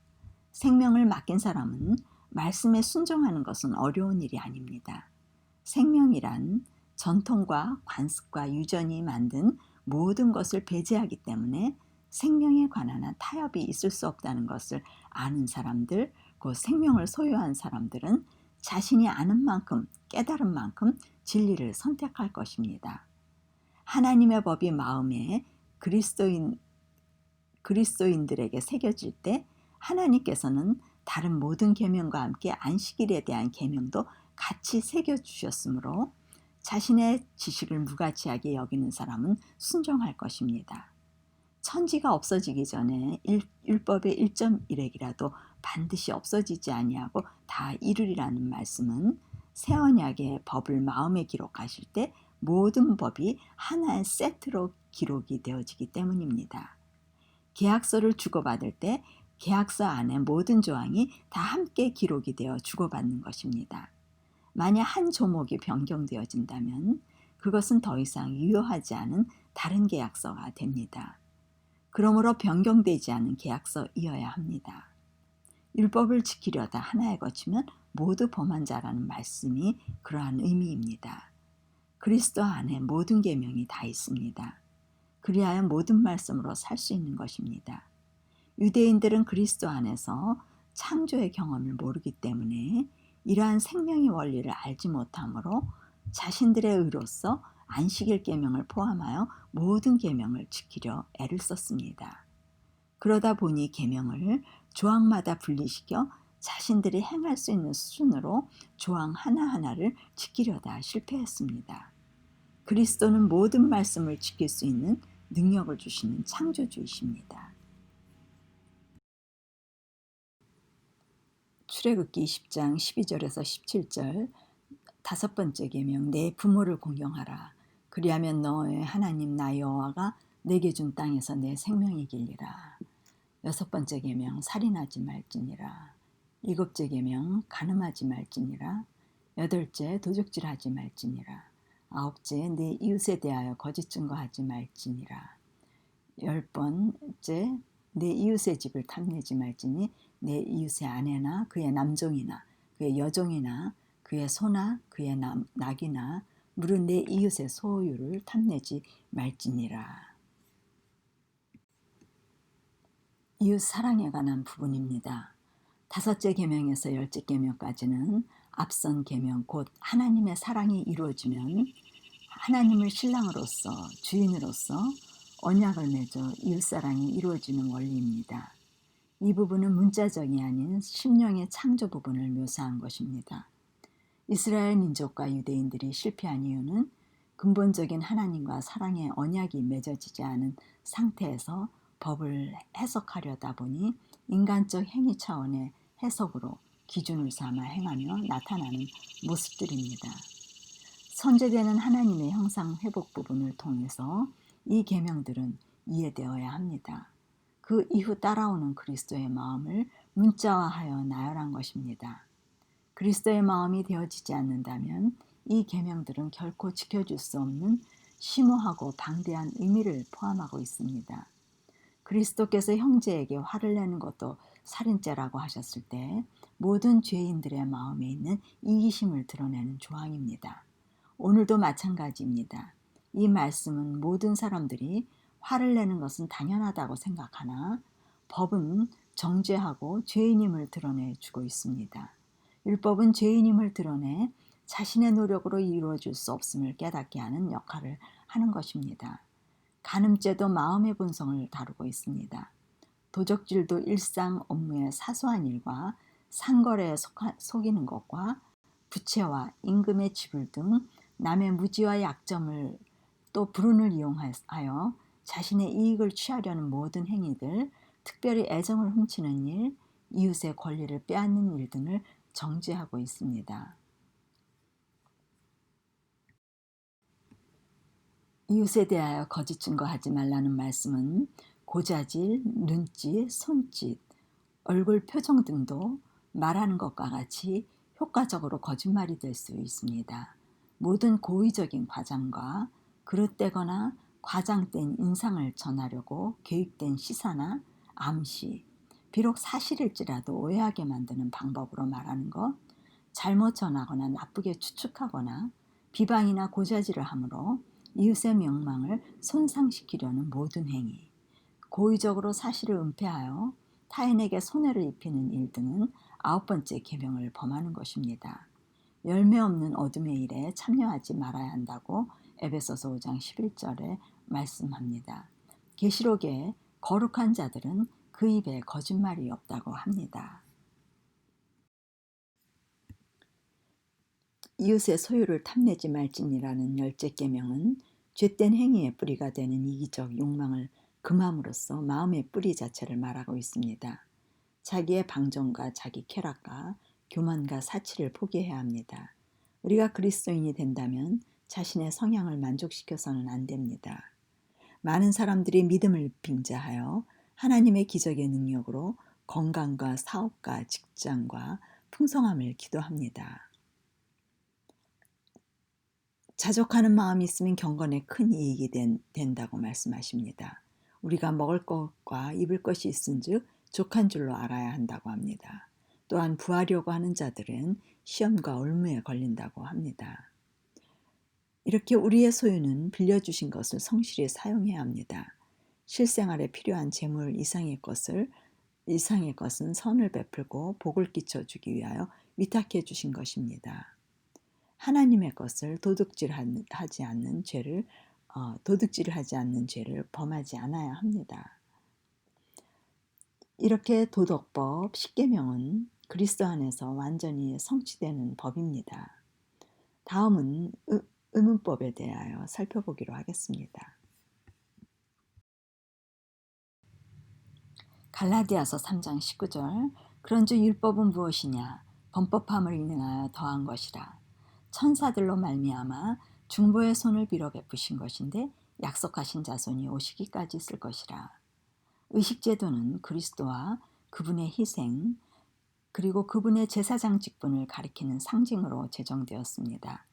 생명을 맡긴 사람은 말씀에 순종하는 것은 어려운 일이 아닙니다. 생명이란 전통과 관습과 유전이 만든 모든 것을 배제하기 때문에 생명에 관한 한 타협이 있을 수 없다는 것을 아는 사람들, 그 생명을 소유한 사람들은 자신이 아는 만큼 깨달은 만큼 진리를 선택할 것입니다. 하나님의 법이 마음에 그리스도인들에게 새겨질 때 하나님께서는 다른 모든 계명과 함께 안식일에 대한 계명도 같이 새겨주셨으므로 자신의 지식을 무가치하게 여기는 사람은 순종할 것입니다. 천지가 없어지기 전에 율법의 1.1핵이라도 반드시 없어지지 아니하고 다 이루리라는 말씀은 새 언약의 법을 마음에 기록하실 때 모든 법이 하나의 세트로 기록이 되어지기 때문입니다. 계약서를 주고받을 때 계약서 안에 모든 조항이 다 함께 기록이 되어 주고받는 것입니다. 만약 한 조목이 변경되어진다면 그것은 더 이상 유효하지 않은 다른 계약서가 됩니다. 그러므로 변경되지 않은 계약서이어야 합니다. 율법을 지키려다 하나에 거치면 모두 범한 자라는 말씀이 그러한 의미입니다. 그리스도 안에 모든 계명이 다 있습니다. 그리하여 모든 말씀으로 살 수 있는 것입니다. 유대인들은 그리스도 안에서 창조의 경험을 모르기 때문에 이러한 생명의 원리를 알지 못하므로 자신들의 의로서 안식일 계명을 포함하여 모든 계명을 지키려 애를 썼습니다. 그러다 보니 계명을 조항마다 분리시켜 자신들이 행할 수 있는 수준으로 조항 하나하나를 지키려다 실패했습니다. 그리스도는 모든 말씀을 지킬 수 있는 능력을 주시는 창조주이십니다. 출애굽기 20장 12절에서 17절 다섯 번째 계명 내 부모를 공경하라. 그리하면 너의 하나님 나 여호와가 내게 준 땅에서 내 생명이 길리라. 여섯 번째 계명 살인하지 말지니라. 일곱째 계명 간음하지 말지니라. 여덟째 도적질하지 말지니라. 아홉째 내 이웃에 대하여 거짓 증거하지 말지니라. 열 번째 내 이웃의 집을 탐내지 말지니 내 이웃의 아내나 그의 남종이나 그의 여종이나 그의 소나 그의 낙이나 물은 내 이웃의 소유를 탐내지 말지니라. 이웃 사랑에 관한 부분입니다. 5째 계명에서 10째 계명까지는 앞선 계명 곧 하나님의 사랑이 이루어지면 하나님을 신랑으로서 주인으로서 언약을 맺어 이웃사랑이 이루어지는 원리입니다. 이 부분은 문자적이 아닌 심령의 창조 부분을 묘사한 것입니다. 이스라엘 민족과 유대인들이 실패한 이유는 근본적인 하나님과 사랑의 언약이 맺어지지 않은 상태에서 법을 해석하려다 보니 인간적 행위 차원의 해석으로 기준을 삼아 행하며 나타나는 모습들입니다. 선제되는 하나님의 형상 회복 부분을 통해서 이 계명들은 이해되어야 합니다. 그 이후 따라오는 그리스도의 마음을 문자화하여 나열한 것입니다. 그리스도의 마음이 되어지지 않는다면 이 계명들은 결코 지켜줄 수 없는 심오하고 방대한 의미를 포함하고 있습니다. 그리스도께서 형제에게 화를 내는 것도 살인죄라고 하셨을 때 모든 죄인들의 마음에 있는 이기심을 드러내는 조항입니다. 오늘도 마찬가지입니다. 이 말씀은 모든 사람들이 화를 내는 것은 당연하다고 생각하나 법은 정죄하고 죄인임을 드러내주고 있습니다. 율법은 죄인임을 드러내 자신의 노력으로 이루어질 수 없음을 깨닫게 하는 역할을 하는 것입니다. 간음죄도 마음의 본성을 다루고 있습니다. 도적질도 일상 업무의 사소한 일과 상거래에 속이는 것과 부채와 임금의 지불 등 남의 무지와 약점을 또 불운을 이용하여 자신의 이익을 취하려는 모든 행위들, 특별히 애정을 훔치는 일, 이웃의 권리를 빼앗는 일 등을 정죄하고 있습니다. 이웃에 대하여 거짓 증거하지 말라는 말씀은 고자질, 눈짓, 손짓, 얼굴 표정 등도 말하는 것과 같이 효과적으로 거짓말이 될 수 있습니다. 모든 고의적인 과장과 그릇되거나 과장된 인상을 전하려고 계획된 시사나 암시, 비록 사실일지라도 오해하게 만드는 방법으로 말하는 것, 잘못 전하거나 나쁘게 추측하거나 비방이나 고자질을 함으로 이웃의 명망을 손상시키려는 모든 행위, 고의적으로 사실을 은폐하여 타인에게 손해를 입히는 일 등은 9번째 계명을 범하는 것입니다. 열매 없는 어둠의 일에 참여하지 말아야 한다고 에베소서 5장 11절에 말씀합니다. 계시록에 거룩한 자들은 그 입에 거짓말이 없다고 합니다. 이웃의 소유를 탐내지 말지니라는 10째 계명은 죄된 행위의 뿌리가 되는 이기적 욕망을 금함으로써 마음의 뿌리 자체를 말하고 있습니다. 자기의 방종과 자기 쾌락과 교만과 사치를 포기해야 합니다. 우리가 그리스도인이 된다면 자신의 성향을 만족시켜서는 안 됩니다. 많은 사람들이 믿음을 빙자하여 하나님의 기적의 능력으로 건강과 사업과 직장과 풍성함을 기도합니다. 자족하는 마음이 있으면 경건에 큰 이익이 된다고 말씀하십니다. 우리가 먹을 것과 입을 것이 있은즉 족한 줄로 알아야 한다고 합니다. 또한 부하려고 하는 자들은 시험과 올무에 걸린다고 합니다. 이렇게 우리의 소유는 빌려주신 것을 성실히 사용해야 합니다. 실생활에 필요한 재물 이상의 것은 선을 베풀고 복을 끼쳐주기 위하여 위탁해 주신 것입니다. 하나님의 것을 도둑질하지 않는 죄를 범하지 않아야 합니다. 이렇게 도덕법 10계명은 그리스도 안에서 완전히 성취되는 법입니다. 다음은 의문법에 대하여 살펴보기로 하겠습니다. 갈라디아서 3장 19절 그런즉 율법은 무엇이냐 범법함을 인하여 더한 것이라 천사들로 말미암아 중보의 손을 빌어 베푸신 것인데 약속하신 자손이 오시기까지 있을 것이라. 의식제도는 그리스도와 그분의 희생 그리고 그분의 제사장 직분을 가리키는 상징으로 제정되었습니다.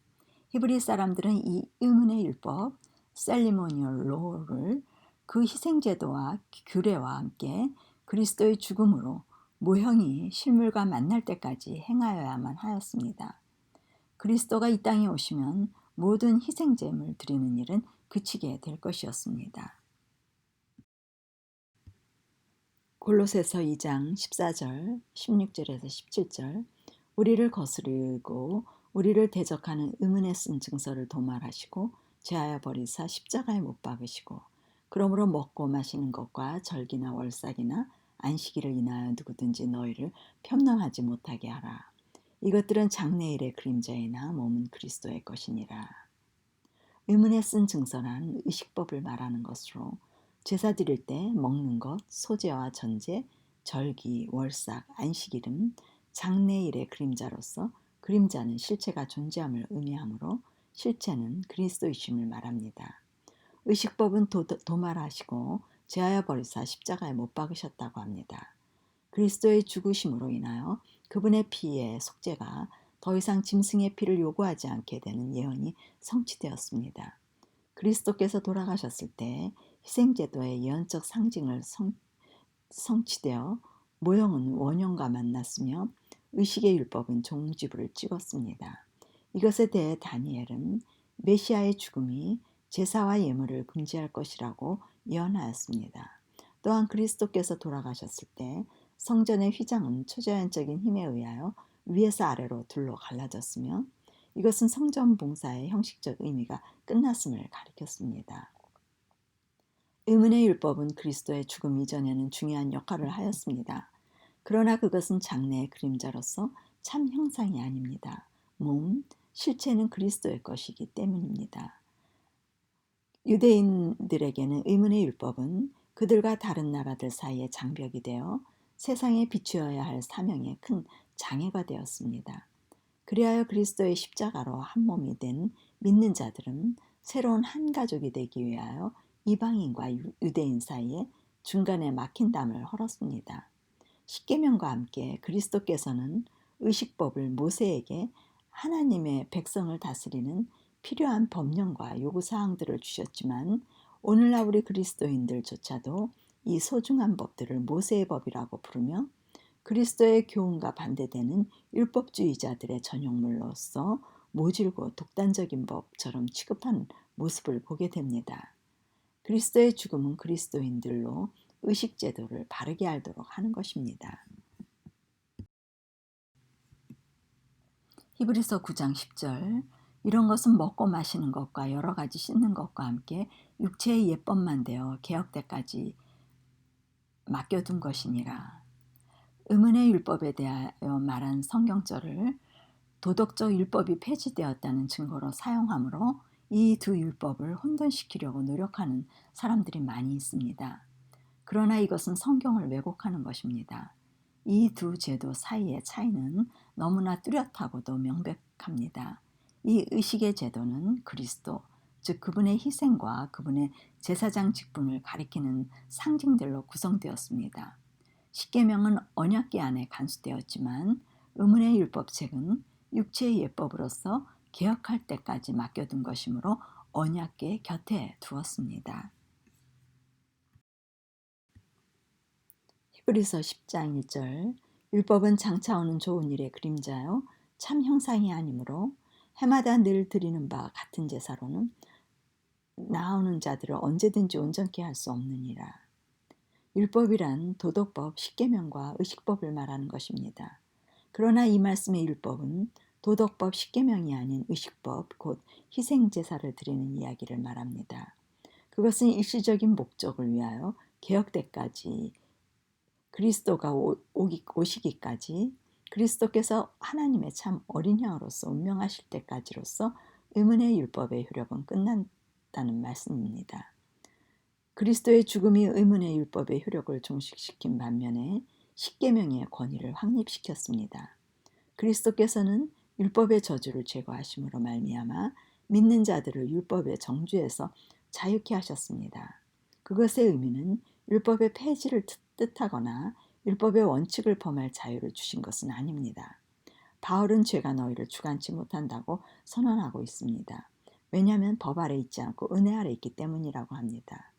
히브리 사람들은 이 의문의 율법 셀리모니얼 로를 그 희생제도와 규례와 함께 그리스도의 죽음으로 모형이 실물과 만날 때까지 행하여야만 하였습니다. 그리스도가 이 땅에 오시면 모든 희생제물 드리는 일은 그치게 될 것이었습니다. 골로새서 2장 14절, 16절에서 17절 우리를 거스르고 우리를 대적하는 의문에 쓴 증서를 도말하시고 제하여 버리사 십자가에 못 박으시고 그러므로 먹고 마시는 것과 절기나 월삭이나 안식일을 인하여 누구든지 너희를 편명하지 못하게 하라. 이것들은 장래일의 그림자이나 몸은 그리스도의 것이니라. 의문에 쓴 증서란 의식법을 말하는 것으로 제사 드릴 때 먹는 것, 소제와 전제, 절기, 월삭, 안식일은 장래일의 그림자로서 그림자는 실체가 존재함을 의미하므로 실체는 그리스도이심을 말합니다. 의식법은 도말하시고 제하여 버리사 십자가에 못 박으셨다고 합니다. 그리스도의 죽으심으로 인하여 그분의 피의 속죄가 더 이상 짐승의 피를 요구하지 않게 되는 예언이 성취되었습니다. 그리스도께서 돌아가셨을 때 희생제도의 예언적 상징을 성취되어 모형은 원형과 만났으며 의식의 율법은 종지부를 찍었습니다. 이것에 대해 다니엘은 메시아의 죽음이 제사와 예물을 금지할 것이라고 예언하였습니다. 또한 그리스도께서 돌아가셨을 때 성전의 휘장은 초자연적인 힘에 의하여 위에서 아래로 둘로 갈라졌으며 이것은 성전 봉사의 형식적 의미가 끝났음을 가리켰습니다. 의문의 율법은 그리스도의 죽음 이전에는 중요한 역할을 하였습니다. 그러나 그것은 장래의 그림자로서 참 형상이 아닙니다. 실체는 그리스도의 것이기 때문입니다. 유대인들에게는 의문의 율법은 그들과 다른 나라들 사이의 장벽이 되어 세상에 비추어야 할 사명에 큰 장애가 되었습니다. 그리하여 그리스도의 십자가로 한 몸이 된 믿는 자들은 새로운 한 가족이 되기 위하여 이방인과 유대인 사이에 중간에 막힌 담을 헐었습니다. 십계명과 함께 그리스도께서는 의식법을 모세에게 하나님의 백성을 다스리는 필요한 법령과 요구사항들을 주셨지만 오늘날 우리 그리스도인들조차도 이 소중한 법들을 모세의 법이라고 부르며 그리스도의 교훈과 반대되는 율법주의자들의 전용물로서 모질고 독단적인 법처럼 취급하는 모습을 보게 됩니다. 그리스도의 죽음은 그리스도인들로 의식제도를 바르게 알도록 하는 것입니다. 히브리서 9장 10절 이런 것은 먹고 마시는 것과 여러 가지 씻는 것과 함께 육체의 예법만 되어 개혁 때까지 맡겨둔 것이니라. 의문의 율법에 대하여 말한 성경절을 도덕적 율법이 폐지되었다는 증거로 사용하므로 이 두 율법을 혼돈시키려고 노력하는 사람들이 많이 있습니다. 그러나 이것은 성경을 왜곡하는 것입니다. 이 두 제도 사이의 차이는 너무나 뚜렷하고도 명백합니다. 이 의식의 제도는 그리스도, 즉 그분의 희생과 그분의 제사장 직분을 가리키는 상징들로 구성되었습니다. 십계명은 언약궤 안에 간수되었지만 의문의 율법책은 육체의 예법으로서 개혁할 때까지 맡겨둔 것이므로 언약궤 곁에 두었습니다. 히브리서 10장 1절 율법은 장차 오는 좋은 일의 그림자요 참 형상이 아니므로 해마다 늘 드리는 바 같은 제사로는 나오는 자들을 언제든지 온전케 할 수 없느니라. 율법이란 도덕법, 십계명과 의식법을 말하는 것입니다. 그러나 이 말씀의 율법은 도덕법, 십계명이 아닌 의식법, 곧 희생제사를 드리는 이야기를 말합니다. 그것은 일시적인 목적을 위하여 개혁 때까지 그리스도가 오시기까지 그리스도께서 하나님의 참 어린 양으로서 운명하실 때까지로서 의문의 율법의 효력은 끝난다는 말씀입니다. 그리스도의 죽음이 의문의 율법의 효력을 종식시킨 반면에 십계명의 권위를 확립시켰습니다. 그리스도께서는 율법의 저주를 제거하심으로 말미암아 믿는 자들을 율법의 정죄에서 자유케 하셨습니다. 그것의 의미는 율법의 폐지를 뜻하거나 율법의 원칙을 범할 자유를 주신 것은 아닙니다. 바울은 죄가 너희를 주관치 못한다고 선언하고 있습니다. 왜냐하면 법 아래 있지 않고 은혜 아래 있기 때문이라고 합니다.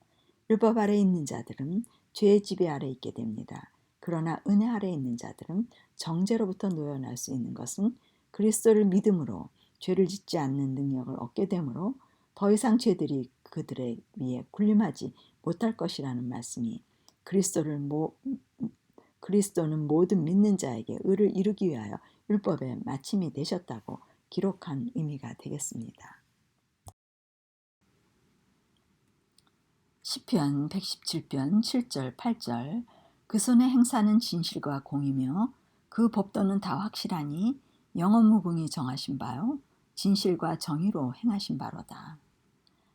율법 아래 있는 자들은 죄의 지배 아래 있게 됩니다. 그러나 은혜 아래 있는 자들은 정죄로부터 놓여날 수 있는 것은 그리스도를 믿음으로 죄를 짓지 않는 능력을 얻게 되므로 더 이상 죄들이 그들의 위에 군림하지 못할 것이라는 말씀이 그리스도는 모든 믿는 자에게 의를 이루기 위하여 율법의 마침이 되셨다고 기록한 의미가 되겠습니다. 시편 117편 7절 8절 그 손의 행사는 진실과 공이며 그 법도는 다 확실하니 영원무궁히 정하신 바요 진실과 정의로 행하신 바로다.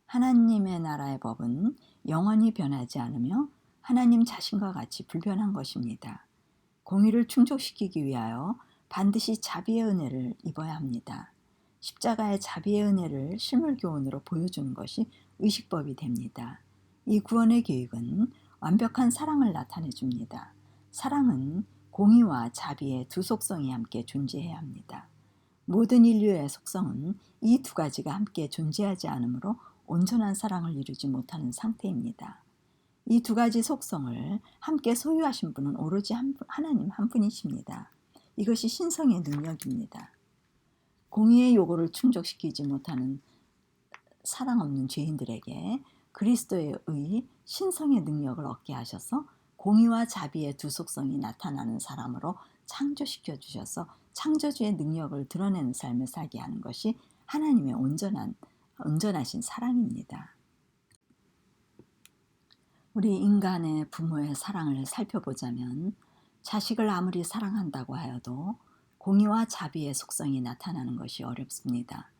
하나님의 나라의 법은 영원히 변하지 않으며 하나님 자신과 같이 불변한 것입니다. 공의를 충족시키기 위하여 반드시 자비의 은혜를 입어야 합니다. 십자가의 자비의 은혜를 실물교훈으로 보여주는 것이 의식법이 됩니다. 이 구원의 계획은 완벽한 사랑을 나타내 줍니다. 사랑은 공의와 자비의 두 속성이 함께 존재해야 합니다. 모든 인류의 속성은 이 두 가지가 함께 존재하지 않으므로 온전한 사랑을 이루지 못하는 상태입니다. 이 두 가지 속성을 함께 소유하신 분은 오로지 하나님 한 분이십니다. 이것이 신성의 능력입니다. 공의의 요구를 충족시키지 못하는 사랑 없는 죄인들에게 그리스도의 신성의 능력을 얻게 하셔서 공의와 자비의 두 속성이 나타나는 사람으로 창조시켜 주셔서 창조주의 능력을 드러내는 삶을 살게 하는 것이 하나님의 온전하신 사랑입니다. 우리 인간의 부모의 사랑을 살펴보자면 자식을 아무리 사랑한다고 하여도 공의와 자비의 속성이 나타나는 것이 어렵습니다.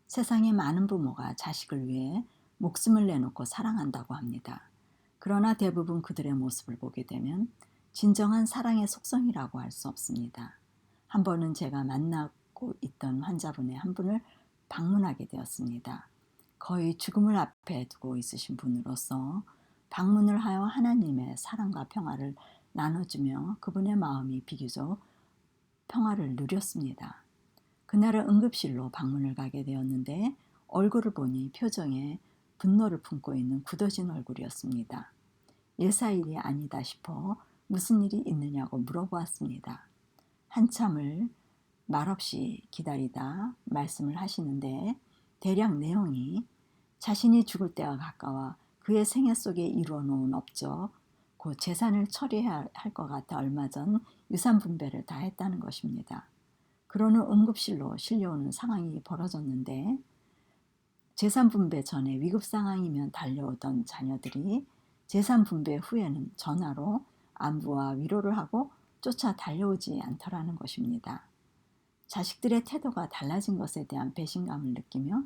세상에 많은 부모가 자식을 위해 목숨을 내놓고 사랑한다고 합니다. 그러나 대부분 그들의 모습을 보게 되면 진정한 사랑의 속성이라고 할 수 없습니다. 한 번은 제가 만나고 있던 환자분의 한 분을 방문하게 되었습니다. 거의 죽음을 앞에 두고 있으신 분으로서 방문을 하여 하나님의 사랑과 평화를 나눠주며 그분의 마음이 비교적 평화를 누렸습니다. 그날은 응급실로 방문을 가게 되었는데 얼굴을 보니 표정에 분노를 품고 있는 굳어진 얼굴이었습니다. 일사일이 아니다 싶어 무슨 일이 있느냐고 물어보았습니다. 한참을 말없이 기다리다 말씀을 하시는데 대략 내용이 자신이 죽을 때가 가까워 그의 생애 속에 이루어 놓은 업적, 그 재산을 처리해야 할 것 같아 얼마 전 유산 분배를 다 했다는 것입니다. 그러는 응급실로 실려오는 상황이 벌어졌는데 재산 분배 전에 위급 상황이면 달려오던 자녀들이 재산 분배 후에는 전화로 안부와 위로를 하고 쫓아 달려오지 않더라는 것입니다. 자식들의 태도가 달라진 것에 대한 배신감을 느끼며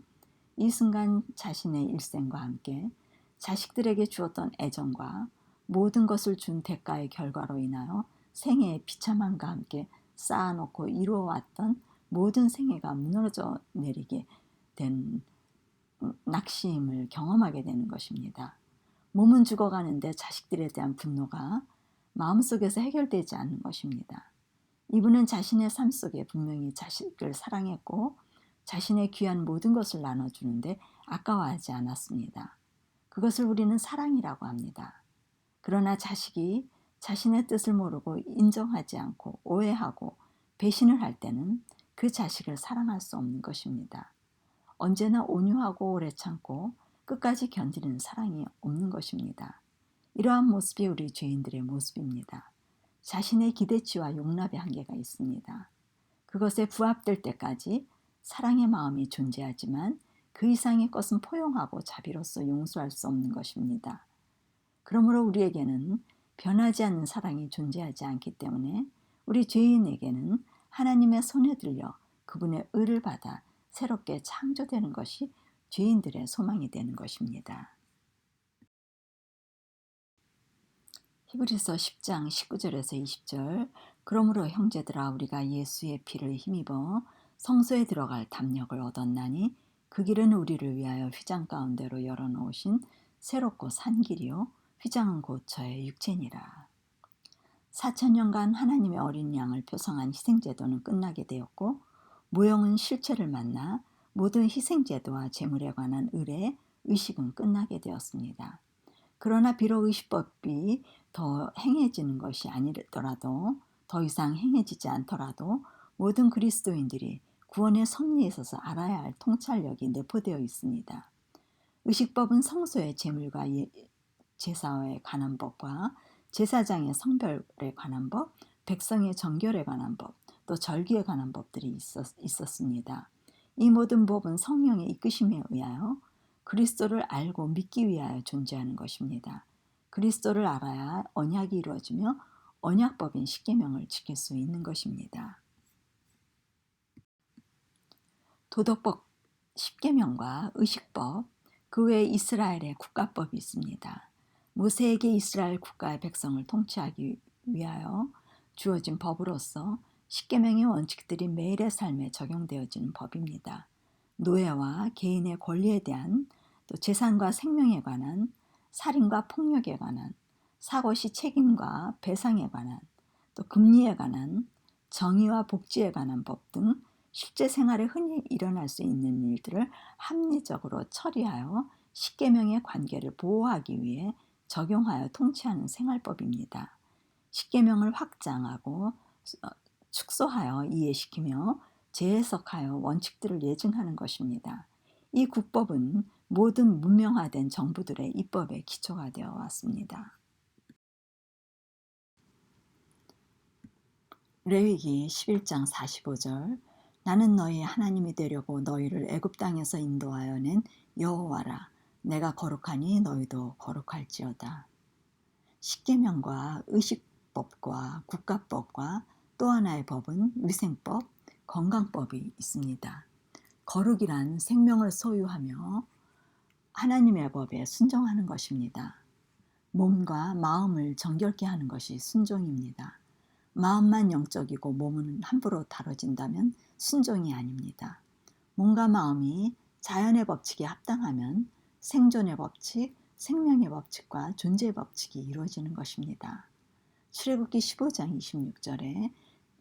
이 순간 자신의 일생과 함께 자식들에게 주었던 애정과 모든 것을 준 대가의 결과로 인하여 생애의 비참함과 함께 쌓아놓고 이루어왔던 모든 생애가 무너져 내리게 된 낙심을 경험하게 되는 것입니다. 몸은 죽어가는데 자식들에 대한 분노가 마음속에서 해결되지 않는 것입니다. 이분은 자신의 삶 속에 분명히 자식을 사랑했고 자신의 귀한 모든 것을 나눠주는데 아까워하지 않았습니다. 그것을 우리는 사랑이라고 합니다. 그러나 자식이 자신의 뜻을 모르고 인정하지 않고 오해하고 배신을 할 때는 그 자식을 사랑할 수 없는 것입니다. 언제나 온유하고 오래 참고 끝까지 견디는 사랑이 없는 것입니다. 이러한 모습이 우리 죄인들의 모습입니다. 자신의 기대치와 용납의 한계가 있습니다. 그것에 부합될 때까지 사랑의 마음이 존재하지만 그 이상의 것은 포용하고 자비로서 용서할 수 없는 것입니다. 그러므로 우리에게는 변하지 않는 사랑이 존재하지 않기 때문에 우리 죄인에게는 하나님의 손에 들려 그분의 의를 받아 새롭게 창조되는 것이 죄인들의 소망이 되는 것입니다. 히브리서 10장 19절에서 20절 그러므로 형제들아 우리가 예수의 피를 힘입어 성소에 들어갈 담력을 얻었나니 그 길은 우리를 위하여 휘장 가운데로 열어놓으신 새롭고 산 길이요 휘장은 곧 저의 육체니라. 4,000년간 하나님의 어린 양을 표상한 희생제도는 끝나게 되었고 모형은 실체를 만나 모든 희생제도와 제물에 관한 의식은 끝나게 되었습니다. 그러나 비록 의식법이 더 행해지는 것이 아니더라도 더 이상 행해지지 않더라도 모든 그리스도인들이 구원의 섭리에 있어서 알아야 할 통찰력이 내포되어 있습니다. 의식법은 성소의 제물과 제사에 관한 법과 제사장의 성별에 관한 법, 백성의 정결에 관한 법, 또 절기에 관한 법들이 있었습니다. 이 모든 법은 성령의 이끄심에 의하여 그리스도를 알고 믿기 위하여 존재하는 것입니다. 그리스도를 알아야 언약이 이루어지며 언약법인 십계명을 지킬 수 있는 것입니다. 도덕법 십계명과 의식법, 그 외에 이스라엘의 국가법이 있습니다. 모세에게 이스라엘 국가의 백성을 통치하기 위하여 주어진 법으로서 십계명의 원칙들이 매일의 삶에 적용되어지는 법입니다. 노예와 개인의 권리에 대한, 또 재산과 생명에 관한, 살인과 폭력에 관한, 사고 시 책임과 배상에 관한, 또 금리에 관한, 정의와 복지에 관한 법 등 실제 생활에 흔히 일어날 수 있는 일들을 합리적으로 처리하여 십계명의 관계를 보호하기 위해 적용하여 통치하는 생활법입니다. 십계명을 확장하고 축소하여 이해시키며 재해석하여 원칙들을 예증하는 것입니다. 이 국법은 모든 문명화된 정부들의 입법의 기초가 되어 왔습니다. 레위기 11장 45절, 나는 너희의 하나님이 되려고 너희를 애굽 땅에서 인도하여 낸 여호와라. 내가 거룩하니 너희도 거룩할지어다. 십계명과 의식법과 국가법과 또 하나의 법은 위생법, 건강법이 있습니다. 거룩이란 생명을 소유하며 하나님의 법에 순종하는 것입니다. 몸과 마음을 정결케 하는 것이 순종입니다. 마음만 영적이고 몸은 함부로 다뤄진다면 순종이 아닙니다. 몸과 마음이 자연의 법칙에 합당하면 생존의 법칙, 생명의 법칙과 존재의 법칙이 이루어지는 것입니다. 출애굽기 15장 26절에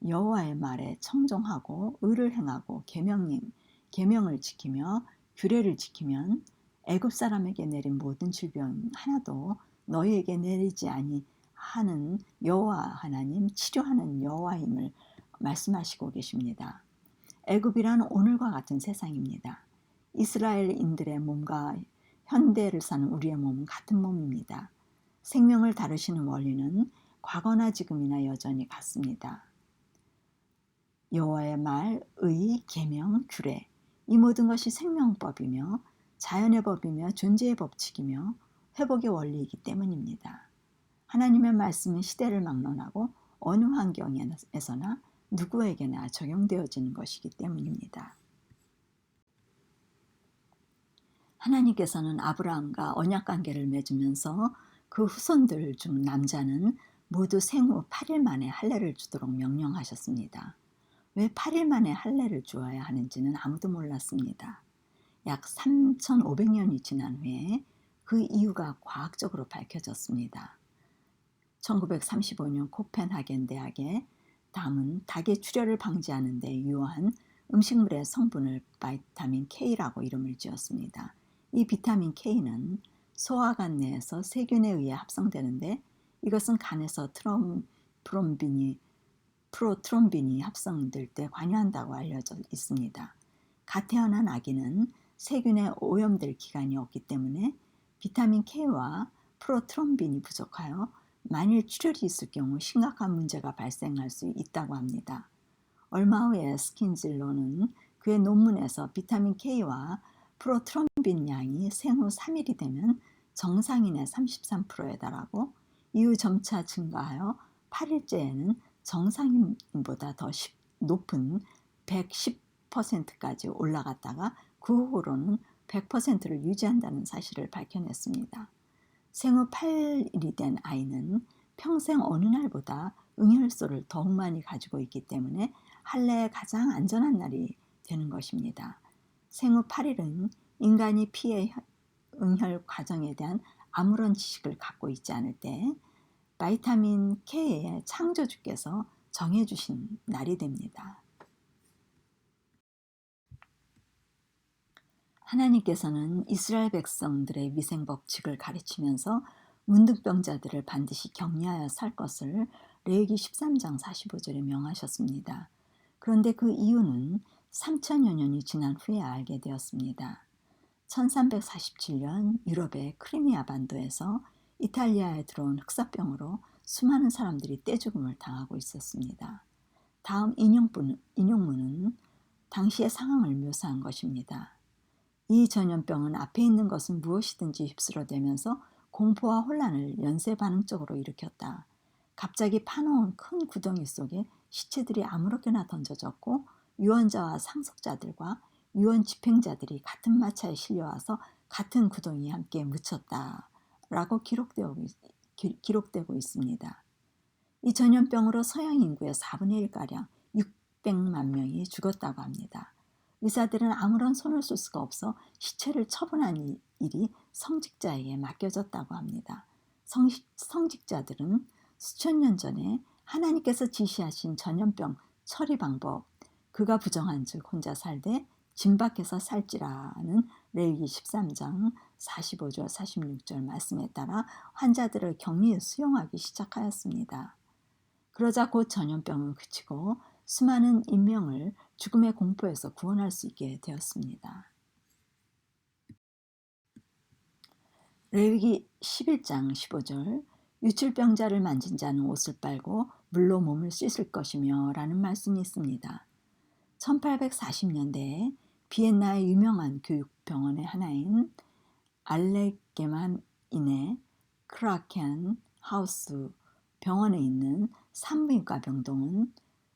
여호와의 말에 청종하고 의를 행하고 계명을 지키며 규례를 지키면 애굽 사람에게 내린 모든 질병 하나도 너희에게 내리지 아니하는 여호와 하나님, 치료하는 여호와임을 말씀하시고 계십니다. 애굽이란 오늘과 같은 세상입니다. 이스라엘인들의 몸과 현대를 사는 우리의 몸은 같은 몸입니다. 생명을 다루시는 원리는 과거나 지금이나 여전히 같습니다. 여호와의 말, 의, 계명, 규례, 이 모든 것이 생명법이며 자연의 법이며 존재의 법칙이며 회복의 원리이기 때문입니다. 하나님의 말씀은 시대를 막론하고 어느 환경에서나 누구에게나 적용되어지는 것이기 때문입니다. 하나님께서는 아브라함과 언약관계를 맺으면서 그 후손들 중 남자는 모두 생후 8일 만에 할례를 주도록 명령하셨습니다. 왜 8일 만에 할례를 주어야 하는지는 아무도 몰랐습니다. 약 3,500년이 지난 후에 그 이유가 과학적으로 밝혀졌습니다. 1935년 코펜하겐 대학에 담은 닭의 출혈을 방지하는 데 유효한 음식물의 성분을 비타민 K라고 이름을 지었습니다. 이 비타민 K는 소화관 내에서 세균에 의해 합성되는데 이것은 간에서 프로트롬빈이 합성될 때 관여한다고 알려져 있습니다. 갓 태어난 아기는 세균에 오염될 기간이 없기 때문에 비타민 K와 프로트롬빈이 부족하여 만일 출혈이 있을 경우 심각한 문제가 발생할 수 있다고 합니다. 얼마 후에 스킨질로는 그의 논문에서 비타민 K와 프로트롬빈 양이 생후 3일이 되면 정상인의 33%에 달하고 이후 점차 증가하여 8일째에는 정상인보다 더 높은 110%까지 올라갔다가 그 후로는 100%를 유지한다는 사실을 밝혀냈습니다. 생후 8일이 된 아이는 평생 어느 날보다 응혈소를 더욱 많이 가지고 있기 때문에 할례의 가장 안전한 날이 되는 것입니다. 생후 8일은 인간이 피의 응혈 과정에 대한 아무런 지식을 갖고 있지 않을 때 비타민 K의 창조주께서 정해주신 날이 됩니다. 하나님께서는 이스라엘 백성들의 위생법칙을 가르치면서 문둥병자들을 반드시 격리하여 살 것을 레위기 13장 45절에 명하셨습니다. 그런데 그 이유는 3천여 년이 지난 후에 알게 되었습니다. 1347년 유럽의 크리미아 반도에서 이탈리아에 들어온 흑사병으로 수많은 사람들이 떼죽음을 당하고 있었습니다. 다음 인용문은 당시의 상황을 묘사한 것입니다. 이 전염병은 앞에 있는 것은 무엇이든지 휩쓸어대면서 공포와 혼란을 연쇄 반응적으로 일으켰다. 갑자기 파놓은 큰 구덩이 속에 시체들이 아무렇게나 던져졌고 유언자와 상속자들과 유언 집행자들이 같은 마차에 실려와서 같은 구덩이에 함께 묻혔다. 라고 기록되고 있습니다. 이 전염병으로 서양 인구의 4분의 1가량 600만 명이 죽었다고 합니다. 의사들은 아무런 손을 쓸 수가 없어 시체를 처분한 일이 성직자에게 맡겨졌다고 합니다. 성직자들은 수천 년 전에 하나님께서 지시하신 전염병 처리 방법, 그가 부정한즉 혼자 살되 진박해서 살지라는 레위기 13장 45절 46절 말씀에 따라 환자들을 격리에 수용하기 시작하였습니다. 그러자 곧 전염병은 그치고 수많은 인명을 죽음의 공포에서 구원할 수 있게 되었습니다. 레위기 11장 15절 유출병자를 만진 자는 옷을 빨고 물로 몸을 씻을 것이며 라는 말씀이 있습니다. 1840년대에 비엔나의 유명한 교육병원의 하나인 알레게만인의 크라켄 하우스 병원에 있는 산부인과 병동은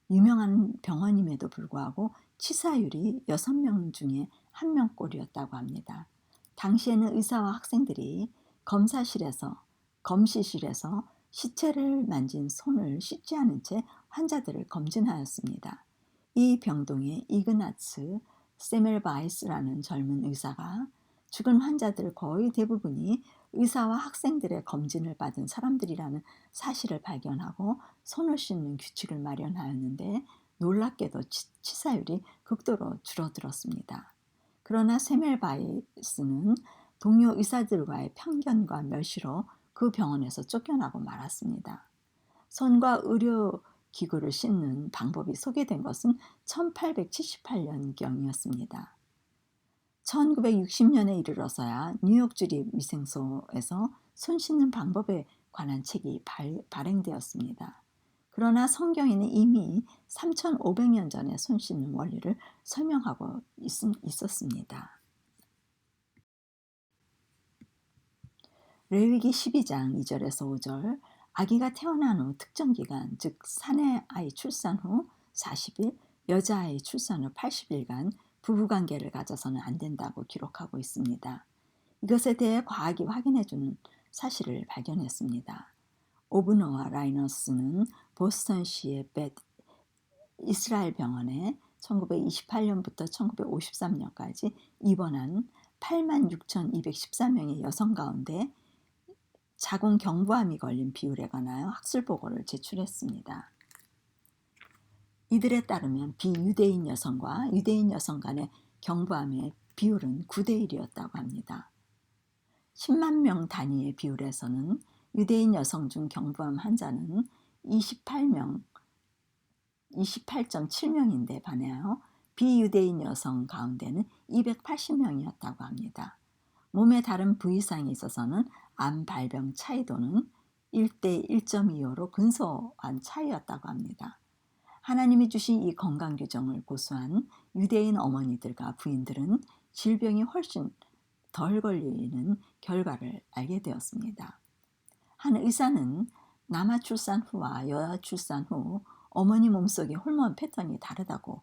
유명한 병원임에도 불구하고 치사율이 6명 중에 1명꼴이었다고 합니다. 당시에는 의사와 학생들이 검시실에서 시체를 만진 손을 씻지 않은 채 환자들을 검진하였습니다. 이 병동에 이그나츠 세멜바이스라는 젊은 의사가 죽은 환자들 거의 대부분이 의사와 학생들의 검진을 받은 사람들이라는 사실을 발견하고 손을 씻는 규칙을 마련하였는데 놀랍게도 치사율이 극도로 줄어들었습니다. 그러나 세멜바이스는 동료 의사들과의 편견과 멸시로 그 병원에서 쫓겨나고 말았습니다. 손과 의료기구를 씻는 방법이 소개된 것은 1878년경이었습니다. 1960년에 이르러서야 뉴욕주립 위생소에서 손 씻는 방법에 관한 책이 발행되었습니다. 그러나 성경에는 이미 3,500년 전에 손 씻는 원리를 설명하고 있었습니다. 레위기 12장 2절에서 5절 아기가 태어난 후 특정 기간, 즉 사내 아이 출산 후 40일, 여자아이 출산 후 80일간 부부관계를 가져서는 안 된다고 기록하고 있습니다. 이것에 대해 과학이 확인해주는 사실을 발견했습니다. 오브너와 라이너스는 보스턴시의 이스라엘 병원에 1928년부터 1953년까지 입원한 86,214명의 여성 가운데 자궁 경부암이 걸린 비율에 관하여 학술 보고를 제출했습니다. 이들에 따르면 비유대인 여성과 유대인 여성 간의 경부암의 비율은 9대1이었다고 합니다. 10만 명 단위의 비율에서는 유대인 여성 중 경부암 환자는 28.7명인데 반하여 비유대인 여성 가운데는 280명이었다고 합니다. 몸의 다른 부위상에 있어서는 암 발병 차이도는 1대 1.25로 근소한 차이였다고 합니다. 하나님이 주신 이 건강 규정을 고수한 유대인 어머니들과 부인들은 질병이 훨씬 덜 걸리는 결과를 알게 되었습니다. 한 의사는 남아 출산 후와 여아 출산 후 어머니 몸속의 호르몬 패턴이 다르다고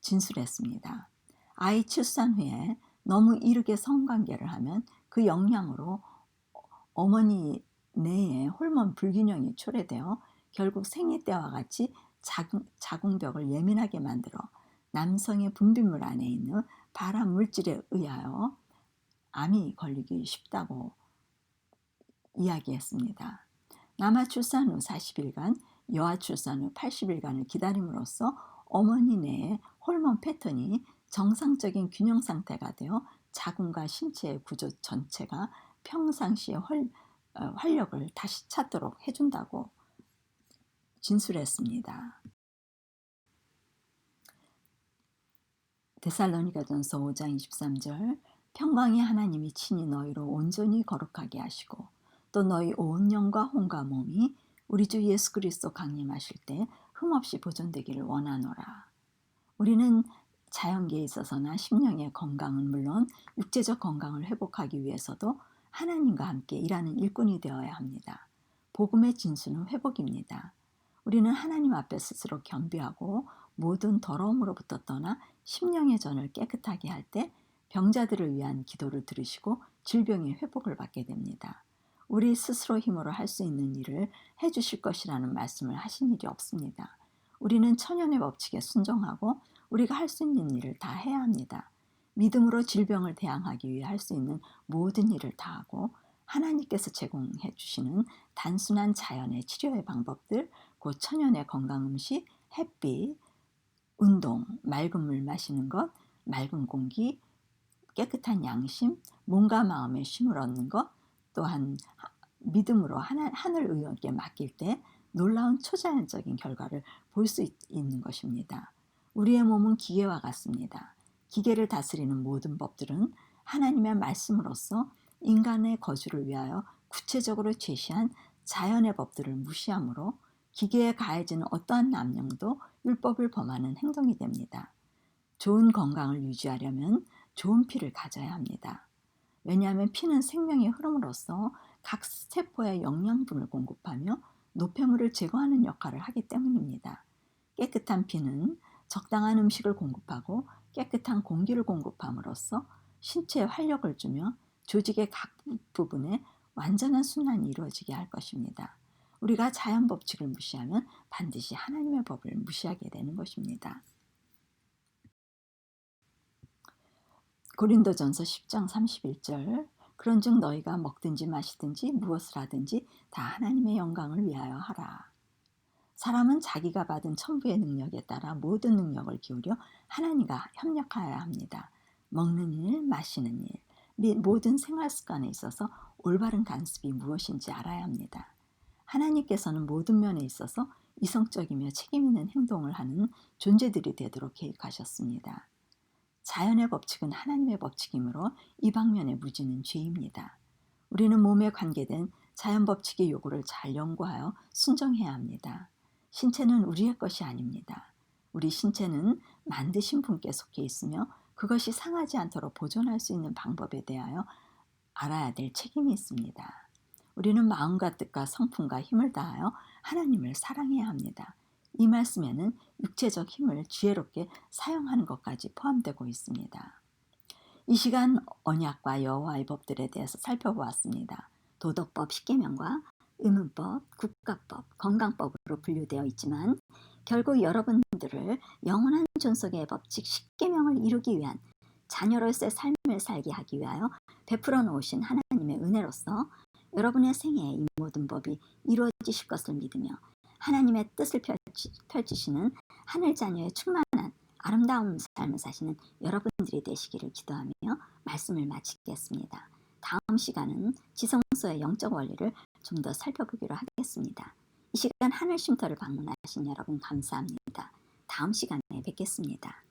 진술했습니다. 아이 출산 후에 너무 이르게 성관계를 하면 그 영향으로 어머니 내에 호르몬 불균형이 초래되어 결국 생리 때와 같이 자궁벽을 예민하게 만들어 남성의 분비물 안에 있는 발암 물질에 의하여 암이 걸리기 쉽다고 이야기했습니다. 남아 출산 후 40일간, 여아 출산 후 80일간을 기다림으로써 어머니 내의 호르몬 패턴이 정상적인 균형 상태가 되어 자궁과 신체의 구조 전체가 평상시의 활력을 다시 찾도록 해준다고 진술했습니다. 데살로니가전서 5장 23절 평강의 하나님이 친히 너희로 온전히 거룩하게 하시고 또 너희 온 영과 혼과 몸이 우리 주 예수 그리스도 강림하실 때 흠없이 보존되기를 원하노라. 우리는 자연계에 있어서나 심령의 건강은 물론 육체적 건강을 회복하기 위해서도 하나님과 함께 일하는 일꾼이 되어야 합니다. 복음의 진수는 회복입니다. 우리는 하나님 앞에 스스로 겸비하고 모든 더러움으로부터 떠나 심령의 전을 깨끗하게 할 때 병자들을 위한 기도를 들으시고 질병의 회복을 받게 됩니다. 우리 스스로 힘으로 할 수 있는 일을 해주실 것이라는 말씀을 하신 일이 없습니다. 우리는 천연의 법칙에 순종하고 우리가 할 수 있는 일을 다 해야 합니다. 믿음으로 질병을 대항하기 위해 할 수 있는 모든 일을 다 하고 하나님께서 제공해 주시는 단순한 자연의 치료의 방법들, 곧 천연의 건강 음식, 햇빛, 운동, 맑은 물 마시는 것, 맑은 공기, 깨끗한 양심, 몸과 마음의 쉼을 얻는 것, 또한 믿음으로 하늘 의원께 맡길 때 놀라운 초자연적인 결과를 볼 수 있는 것입니다. 우리의 몸은 기계와 같습니다. 기계를 다스리는 모든 법들은 하나님의 말씀으로서 인간의 거주를 위하여 구체적으로 제시한 자연의 법들을 무시하므로 기계에 가해지는 어떠한 남용도 율법을 범하는 행동이 됩니다. 좋은 건강을 유지하려면 좋은 피를 가져야 합니다. 왜냐하면 피는 생명의 흐름으로서 각 세포에 영양분을 공급하며 노폐물을 제거하는 역할을 하기 때문입니다. 깨끗한 피는 적당한 음식을 공급하고 깨끗한 공기를 공급함으로써 신체에 활력을 주며 조직의 각 부분에 완전한 순환이 이루어지게 할 것입니다. 우리가 자연 법칙을 무시하면 반드시 하나님의 법을 무시하게 되는 것입니다. 고린도전서 10장 31절 그런즉 너희가 먹든지 마시든지 무엇을 하든지 다 하나님의 영광을 위하여 하라. 사람은 자기가 받은 천부의 능력에 따라 모든 능력을 기울여 하나님과 협력하여야 합니다. 먹는 일, 마시는 일, 및 모든 생활 습관에 있어서 올바른 간습이 무엇인지 알아야 합니다. 하나님께서는 모든 면에 있어서 이성적이며 책임 있는 행동을 하는 존재들이 되도록 계획하셨습니다. 자연의 법칙은 하나님의 법칙이므로 이 방면의 무지는 죄입니다. 우리는 몸에 관계된 자연 법칙의 요구를 잘 연구하여 순종해야 합니다. 신체는 우리의 것이 아닙니다. 우리 신체는 만드신 분께 속해 있으며 그것이 상하지 않도록 보존할 수 있는 방법에 대하여 알아야 될 책임이 있습니다. 우리는 마음과 뜻과 성품과 힘을 다하여 하나님을 사랑해야 합니다. 이 말씀에는 육체적 힘을 지혜롭게 사용하는 것까지 포함되고 있습니다. 이 시간 언약과 여호와의 법들에 대해서 살펴보았습니다. 도덕법 10계명과 의문법, 국가법, 건강법으로 분류되어 있지만 결국 여러분들을 영원한 존속의 법칙 10계명을 이루기 위한 자녀로서의 삶을 살게 하기 위하여 베풀어 놓으신 하나님의 은혜로서 여러분의 생애에 이 모든 법이 이루어지실 것을 믿으며 하나님의 뜻을 펼치시는 하늘 자녀의 충만한 아름다운 삶을 사시는 여러분들이 되시기를 기도하며 말씀을 마치겠습니다. 다음 시간은 지성소의 영적 원리를 좀 더 살펴보기로 하겠습니다. 이 시간 하늘 쉼터를 방문하신 여러분 감사합니다. 다음 시간에 뵙겠습니다.